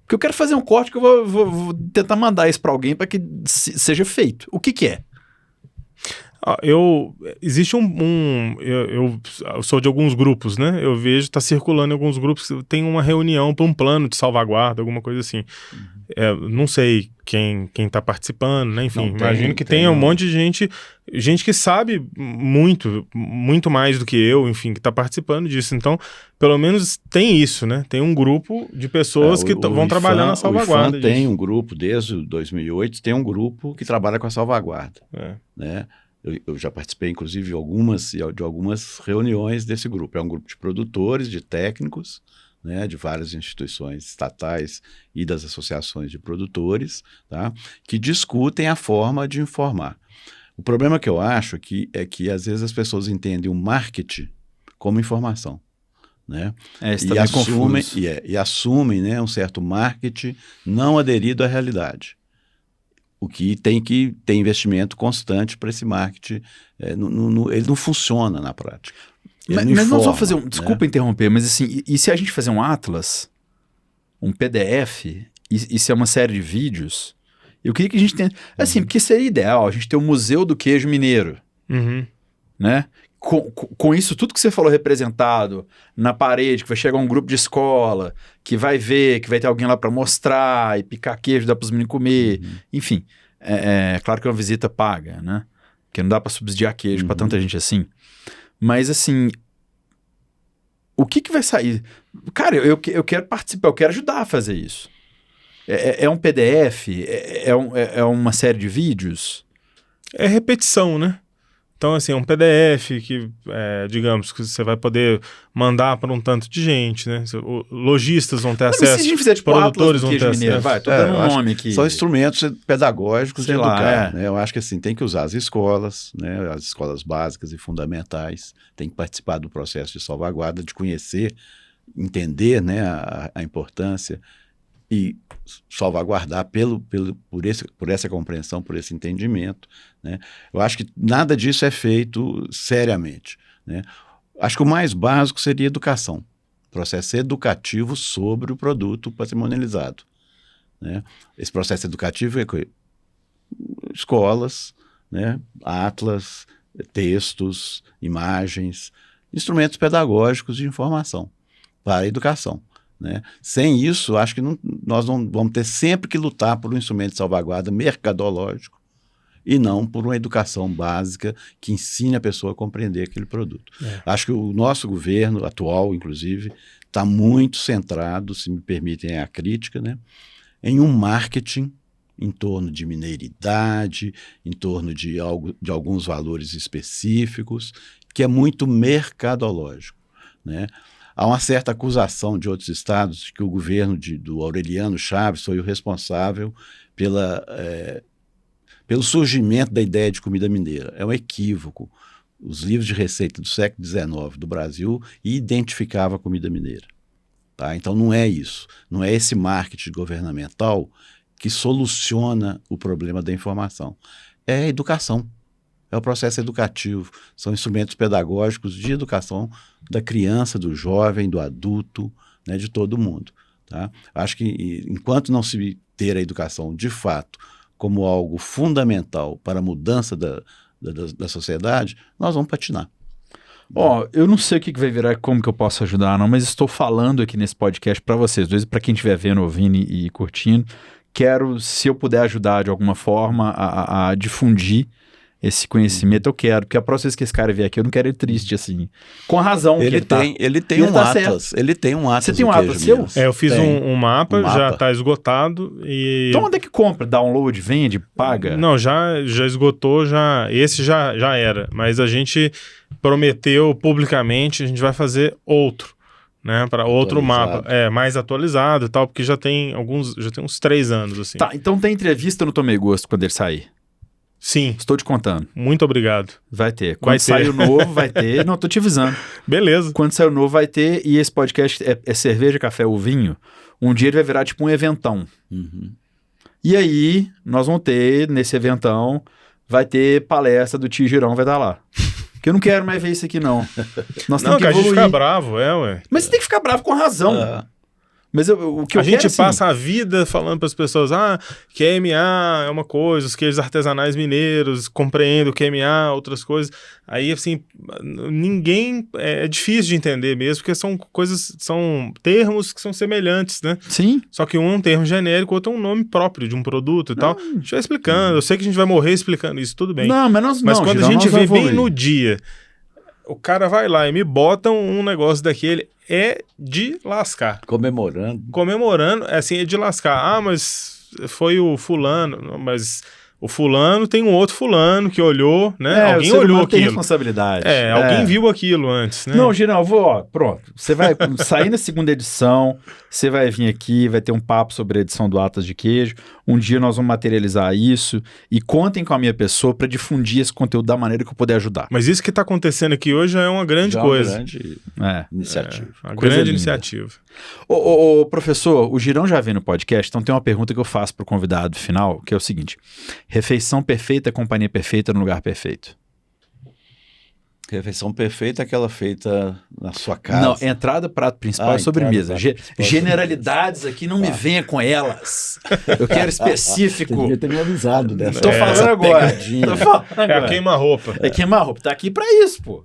Speaker 3: Porque eu quero fazer um corte que eu vou tentar mandar isso para alguém para que seja feito. O que é?
Speaker 2: Existe eu sou de alguns grupos, né? Eu vejo, tá circulando em alguns grupos, tem uma reunião para um plano de salvaguarda, alguma coisa assim. Não sei quem tá participando, né? Enfim, imagino que tenha um monte de gente que sabe muito, muito mais do que eu, enfim, que tá participando disso. Então, pelo menos tem isso, né? Tem um grupo de pessoas que vão trabalhar na salvaguarda.
Speaker 1: O IFAM tem um grupo, desde 2008, tem um grupo que trabalha com a salvaguarda, né? Eu já participei, inclusive, de algumas reuniões desse grupo. É um grupo de produtores, de técnicos, né, de várias instituições estatais e das associações de produtores, tá, que discutem a forma de informar. O problema que eu acho é que às vezes as pessoas entendem o marketing como informação, né? E assumem, né, um certo marketing não aderido à realidade. O que tem investimento constante para esse marketing. Ele não funciona na prática.
Speaker 3: Mas nós vamos fazer desculpa interromper, mas assim, e se a gente fazer um atlas, um PDF, isso é uma série de vídeos, eu queria que a gente tenha... Assim, porque seria ideal a gente ter um museu do queijo mineiro, né? Com isso, tudo que você falou representado na parede, que vai chegar um grupo de escola, que vai ver, que vai ter alguém lá para mostrar e picar queijo, dá para os meninos comer. Enfim, claro que é uma visita paga, né? Porque não dá para subsidiar queijo para tanta gente assim. Mas, assim, o que vai sair? Cara, eu quero participar, eu quero ajudar a fazer isso. É um PDF? É uma série de vídeos?
Speaker 2: É repetição, né? Então, assim, é um PDF que, digamos, que você vai poder mandar para um tanto de gente, né? Lojistas vão ter acesso,
Speaker 3: se a gente fizer, tipo,
Speaker 2: produtores vão ter
Speaker 3: mineiro,
Speaker 2: acesso.
Speaker 3: vai, tô dando um nome aqui.
Speaker 1: São instrumentos pedagógicos
Speaker 3: Sei
Speaker 1: de
Speaker 3: lá,
Speaker 1: educar, né? Eu acho que assim, tem que usar as escolas, né? As escolas básicas e fundamentais, tem que participar do processo de salvaguarda, de conhecer, entender, né, a importância e salvaguardar por essa compreensão, por esse entendimento, né? Eu acho que nada disso é feito seriamente, né? Acho que o mais básico seria educação, processo educativo sobre o produto patrimonializado, né? Esse processo educativo é escolas, né? Atlas, textos, imagens, instrumentos pedagógicos de informação para a educação, né? Sem isso, acho que nós não vamos ter sempre que lutar por um instrumento de salvaguarda mercadológico e não por uma educação básica que ensine a pessoa a compreender aquele produto. Acho que o nosso governo atual, inclusive, está muito centrado, se me permitem a crítica, né, em um marketing em torno de mineiridade, em torno de alguns valores específicos, que é muito mercadológico, né? Há uma certa acusação de outros estados de que o governo do Aureliano Chaves foi o responsável pelo surgimento da ideia de comida mineira. É um equívoco. Os livros de receita do século XIX do Brasil identificavam a comida mineira. Tá? Então não é isso. Não é esse marketing governamental que soluciona o problema da informação. É a educação. É o processo educativo, são instrumentos pedagógicos de educação da criança, do jovem, do adulto, né, de todo mundo. Tá? Acho que enquanto não se ter a educação de fato como algo fundamental para a mudança da sociedade, nós vamos patinar.
Speaker 3: Eu não sei o que vai virar e como que eu posso ajudar, não, mas estou falando aqui nesse podcast para vocês dois, para quem estiver vendo, ouvindo e curtindo. Quero, se eu puder ajudar de alguma forma a difundir esse conhecimento, eu quero, porque a próxima vez que esse cara vier aqui, eu não quero ele triste, assim. Com a razão.
Speaker 1: Ele tem um atlas. Ele tem um atlas.
Speaker 3: Você tem um atlas seu?
Speaker 2: Eu fiz um mapa, já está esgotado.
Speaker 3: Então onde é que compra? Download, vende, paga?
Speaker 2: Não, já esgotou, esse já era. Mas a gente prometeu publicamente, a gente vai fazer outro, né? Para outro mapa. Mais atualizado e tal, porque já tem uns 3 anos, assim.
Speaker 3: Tá, então tem entrevista no Tomei Gosto quando ele sair.
Speaker 2: Sim.
Speaker 3: Estou te contando.
Speaker 2: Muito obrigado.
Speaker 3: Vai ter. Quando sair o novo, vai ter. Não, tô te avisando.
Speaker 2: Beleza.
Speaker 3: Quando sair o novo, vai ter. E esse podcast é cerveja, café ou vinho. Um dia ele vai virar tipo um eventão. E aí, nós vamos ter, nesse eventão, vai ter palestra do Tio Girão, vai estar lá. Porque eu não quero mais ver isso aqui, não. Nós temos que evoluir.
Speaker 2: A gente fica bravo, ué.
Speaker 3: Mas você tem que ficar bravo com razão. Mas o que eu quero,
Speaker 2: gente passa a vida falando para as pessoas, QMA é uma coisa, os queijos artesanais mineiros, compreendo QMA, outras coisas. Aí, assim, ninguém... É difícil de entender mesmo, porque são termos que são semelhantes, né?
Speaker 3: Sim.
Speaker 2: Só que um é um termo genérico, o outro é um nome próprio de um produto e tal. A gente vai explicando, eu sei que a gente vai morrer explicando isso, tudo bem.
Speaker 3: Mas
Speaker 2: quando a gente vê bem no dia, o cara vai lá e me bota um negócio daquele... É de lascar. Comemorando, assim, é de lascar. Mas foi o fulano. Não, mas o fulano tem um outro fulano que olhou, né? Alguém olhou aquilo.
Speaker 3: Tem responsabilidade.
Speaker 2: Alguém viu aquilo antes, né?
Speaker 3: Não, Girão, pronto. Você vai sair na segunda edição, você vai vir aqui, vai ter um papo sobre a edição do Atlas de Queijo. Um dia nós vamos materializar isso e contem com a minha pessoa para difundir esse conteúdo da maneira que eu puder ajudar.
Speaker 2: Mas isso que está acontecendo aqui hoje já é uma grande coisa.
Speaker 1: Uma grande iniciativa.
Speaker 2: Uma grande iniciativa.
Speaker 3: Ô, professor, o Girão já veio no podcast, então tem uma pergunta que eu faço para o convidado final, que é o seguinte: refeição perfeita, companhia perfeita no lugar perfeito?
Speaker 1: Refeição perfeita é aquela feita na sua casa.
Speaker 3: Não, entrada, prato principal e sobremesa. Generalidades aqui, não me venha com elas. Eu quero específico.
Speaker 1: Devia ter me avisado dessa.
Speaker 3: Tô falando agora. Tô falando
Speaker 2: É
Speaker 3: agora.
Speaker 2: a queima-roupa.
Speaker 3: É queima-roupa. Tá aqui pra isso, pô.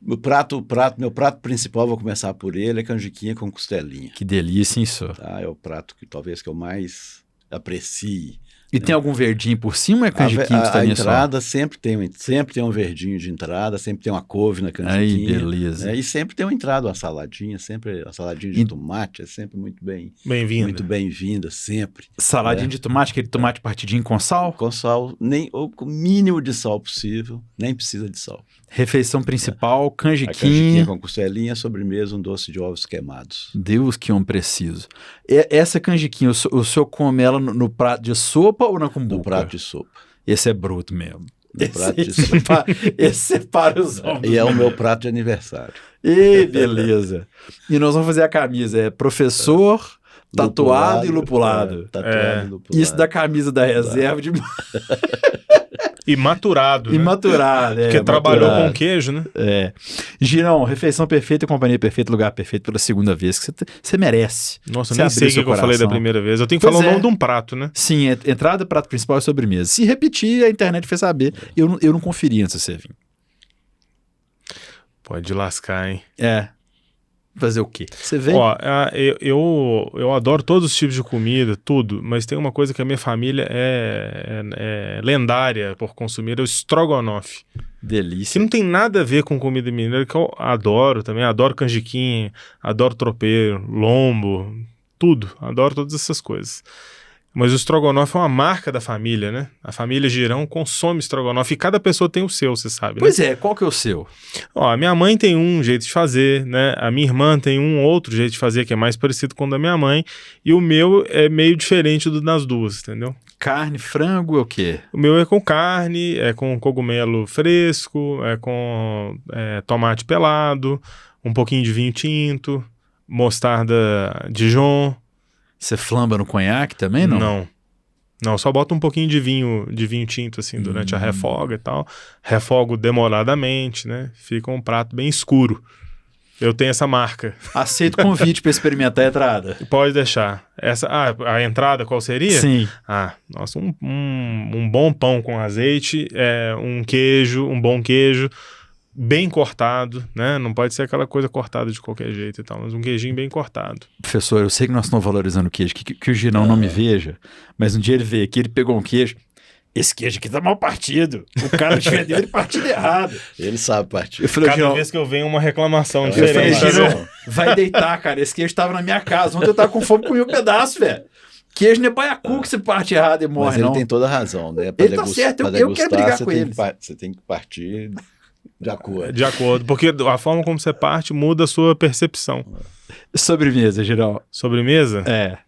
Speaker 1: Meu prato principal, vou começar por ele, é canjiquinha com costelinha.
Speaker 3: Que delícia, hein, senhor?
Speaker 1: Tá? É o prato que talvez que eu mais aprecie.
Speaker 3: E tem algum verdinho por cima ou é canjiquinha,
Speaker 1: A
Speaker 3: costelinha só?
Speaker 1: entrada sempre tem um verdinho de entrada, sempre tem uma couve na canjiquinha.
Speaker 3: Aí, beleza.
Speaker 1: Né? E sempre tem uma entrada, uma saladinha, sempre a saladinha de tomate é sempre muito bem-vinda, sempre.
Speaker 3: Saladinha de tomate, aquele tomate partidinho com sal?
Speaker 1: Com sal, ou com o mínimo de sal possível, nem precisa de sal.
Speaker 3: Refeição principal,
Speaker 1: A canjiquinha
Speaker 3: canjiquinha.
Speaker 1: com costelinha, sobremesa, um doce de ovos queimados.
Speaker 3: Deus, que homem preciso. Essa canjiquinha, o senhor come ela no prato de sopa ou na cumbuca?
Speaker 1: No prato de sopa.
Speaker 3: Esse é bruto mesmo.
Speaker 1: No prato de sopa.
Speaker 3: Esse separa os homens.
Speaker 1: E é o meu prato de aniversário.
Speaker 3: Ih, beleza. E nós vamos fazer a camisa. É professor, tatuado e lupulado.
Speaker 1: Tatuado e lupulado.
Speaker 3: Isso da camisa da reserva de...
Speaker 2: E maturado.
Speaker 3: E
Speaker 2: né?
Speaker 3: maturado.
Speaker 2: Porque trabalhou com queijo, né?
Speaker 3: É. Girão, refeição perfeita, companhia perfeita, lugar perfeito pela segunda vez que você merece.
Speaker 2: Nossa, eu
Speaker 3: Você
Speaker 2: nem sei o
Speaker 3: abriu
Speaker 2: que eu falei
Speaker 3: seu
Speaker 2: da primeira vez. Eu tenho que
Speaker 3: Pois
Speaker 2: falar o
Speaker 3: é.
Speaker 2: nome de um prato, né?
Speaker 3: Sim, entrada, prato principal e sobremesa. Se repetir, a internet fez saber. Eu não conferi antes de você vir.
Speaker 2: Pode lascar, hein?
Speaker 3: É. Fazer o quê? Você veio?
Speaker 2: Ó, eu adoro todos os tipos de comida, tudo, mas tem uma coisa que a minha família é lendária por consumir, é o estrogonofe. Que
Speaker 3: Delícia.
Speaker 2: não tem nada a ver com comida mineira, que eu adoro também. Adoro canjiquinha, adoro tropeiro, lombo, tudo. Adoro todas essas coisas. Mas o estrogonofe é uma marca da família, né? A família Girão consome estrogonofe e cada pessoa tem o seu, você sabe, né?
Speaker 3: Pois é, qual que é o seu?
Speaker 2: Ó, a minha mãe tem um jeito de fazer, né? A minha irmã tem um outro jeito de fazer que é mais parecido com o da minha mãe. E o meu é meio diferente do das duas, entendeu?
Speaker 3: Carne, frango é o quê?
Speaker 2: O meu é com carne, é com cogumelo fresco, é com tomate pelado, um pouquinho de vinho tinto, mostarda Dijon.
Speaker 3: Você flamba no conhaque também, não?
Speaker 2: Não, só bota um pouquinho de vinho tinto, assim, durante a refoga e tal. Refogo demoradamente, né? Fica um prato bem escuro. Eu tenho essa marca.
Speaker 3: Aceito convite para experimentar a entrada.
Speaker 2: Pode deixar. A entrada qual seria?
Speaker 3: Sim.
Speaker 2: Nossa, um bom pão com azeite, um bom queijo, bem cortado, né? Não pode ser aquela coisa cortada de qualquer jeito e tal, mas um queijinho bem cortado.
Speaker 3: Professor, eu sei que nós estamos valorizando o queijo, que o Girão não me veja, mas um dia ele veio aqui, ele pegou um queijo. Esse queijo aqui tá mal partido. O cara tinha dele partido errado.
Speaker 1: Ele sabe partir.
Speaker 3: Eu falei,
Speaker 2: Cada
Speaker 3: Girão,
Speaker 2: vez que eu venho uma reclamação
Speaker 3: eu falei,
Speaker 2: diferente.
Speaker 1: Girão,
Speaker 2: né?
Speaker 3: Girão, vai deitar, cara. Esse queijo tava na minha casa. Ontem eu tava com fome, comi um pedaço, velho. Queijo não é baiacu que você parte errado e morre,
Speaker 1: Mas ele
Speaker 3: não.
Speaker 1: tem toda a razão, né?
Speaker 3: Ele tá certo, eu quero brigar com ele.
Speaker 1: Você tem que partir de acordo.
Speaker 2: De acordo, porque a forma como você parte muda a sua percepção.
Speaker 3: Sobremesa, Girão.
Speaker 2: Sobremesa?
Speaker 3: É.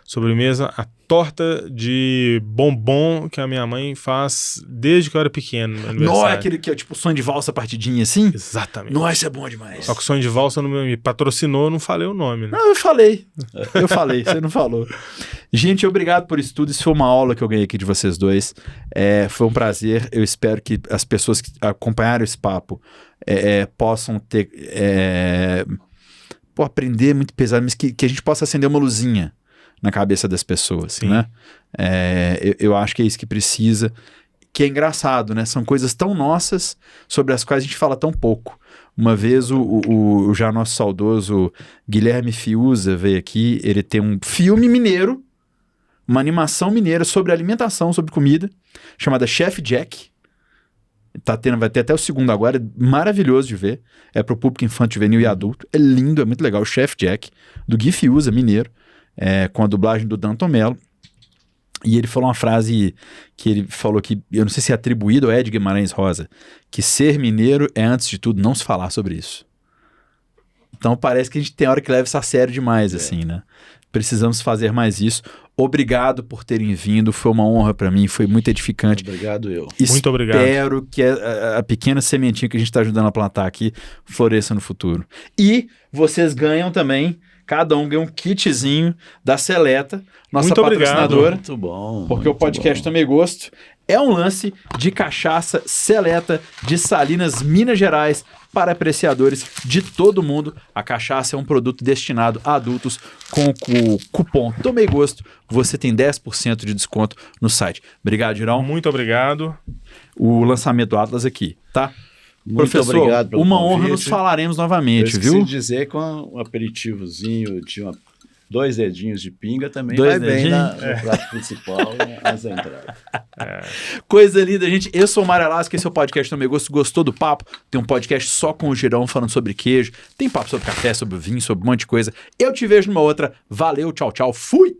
Speaker 2: Sobremesa, a torta de bombom que a minha mãe faz desde que eu era pequeno. No aniversário.
Speaker 3: Não é aquele que é tipo sonho de valsa partidinha assim?
Speaker 2: Exatamente.
Speaker 3: Nossa, isso é bom demais.
Speaker 2: Só que o Sonho de Valsa não me patrocinou, eu não falei o nome, né?
Speaker 3: Não, eu falei, você não falou. Gente, obrigado por isso tudo. Isso foi uma aula que eu ganhei aqui de vocês dois. Foi um prazer. Eu espero que as pessoas que acompanharam esse papo possam ter... aprender muito pesado, mas que a gente possa acender uma luzinha na cabeça das pessoas,
Speaker 2: Sim.
Speaker 3: né? Eu acho que é isso que precisa. Que é engraçado, né? São coisas tão nossas sobre as quais a gente fala tão pouco. Uma vez o já nosso saudoso Guilherme Fiuza veio aqui, ele tem um filme mineiro, uma animação mineira sobre alimentação, sobre comida, chamada Chef Jack. Vai ter até o segundo agora, é maravilhoso de ver. É pro público infantil, juvenil e adulto. É lindo, é muito legal. O Chef Jack, do Gui Fiuza, mineiro, com a dublagem do Danton Mello. E ele falou uma frase que ele falou que, eu não sei se é atribuído ao Ed Guimarães Rosa, que ser mineiro é, antes de tudo, não se falar sobre isso. Então parece que a gente tem hora que leva isso a sério demais, assim, né? Precisamos fazer mais isso. Obrigado por terem vindo, foi uma honra para mim, foi muito edificante.
Speaker 1: Obrigado eu.
Speaker 2: Muito obrigado.
Speaker 3: Espero que a pequena sementinha que a gente está ajudando a plantar aqui floresça no futuro. E vocês ganham também, cada um ganha um kitzinho da Seleta, nossa
Speaker 2: Muito obrigado.
Speaker 3: patrocinadora.
Speaker 1: Muito bom.
Speaker 3: Porque
Speaker 1: muito
Speaker 3: o podcast
Speaker 1: bom.
Speaker 3: Tomei Gosto é um lance de cachaça seleta de Salinas, Minas Gerais, para apreciadores de todo mundo. A cachaça é um produto destinado a adultos. Com o cupom Tomei Gosto, você tem 10% de desconto no site. Obrigado, Girão.
Speaker 2: Muito obrigado.
Speaker 3: O lançamento do Atlas aqui, tá?
Speaker 1: Muito
Speaker 3: Professor,
Speaker 1: obrigado pelo
Speaker 3: uma
Speaker 1: convite.
Speaker 3: honra, nos falaremos novamente,
Speaker 1: Eu esqueci
Speaker 3: viu?
Speaker 1: de dizer com um aperitivozinho, tinha 2 dedinhos de pinga também,
Speaker 3: 2
Speaker 1: vai bem
Speaker 3: dedinhos?
Speaker 1: no prato principal, as entradas.
Speaker 3: Coisa linda, gente. Eu sou o Mário Alasca, esse é o podcast Tomei Gosto. Gostou do papo? Tem um podcast só com o Girão falando sobre queijo. Tem papo sobre café, sobre vinho, sobre um monte de coisa. Eu te vejo numa outra. Valeu, tchau, tchau. Fui!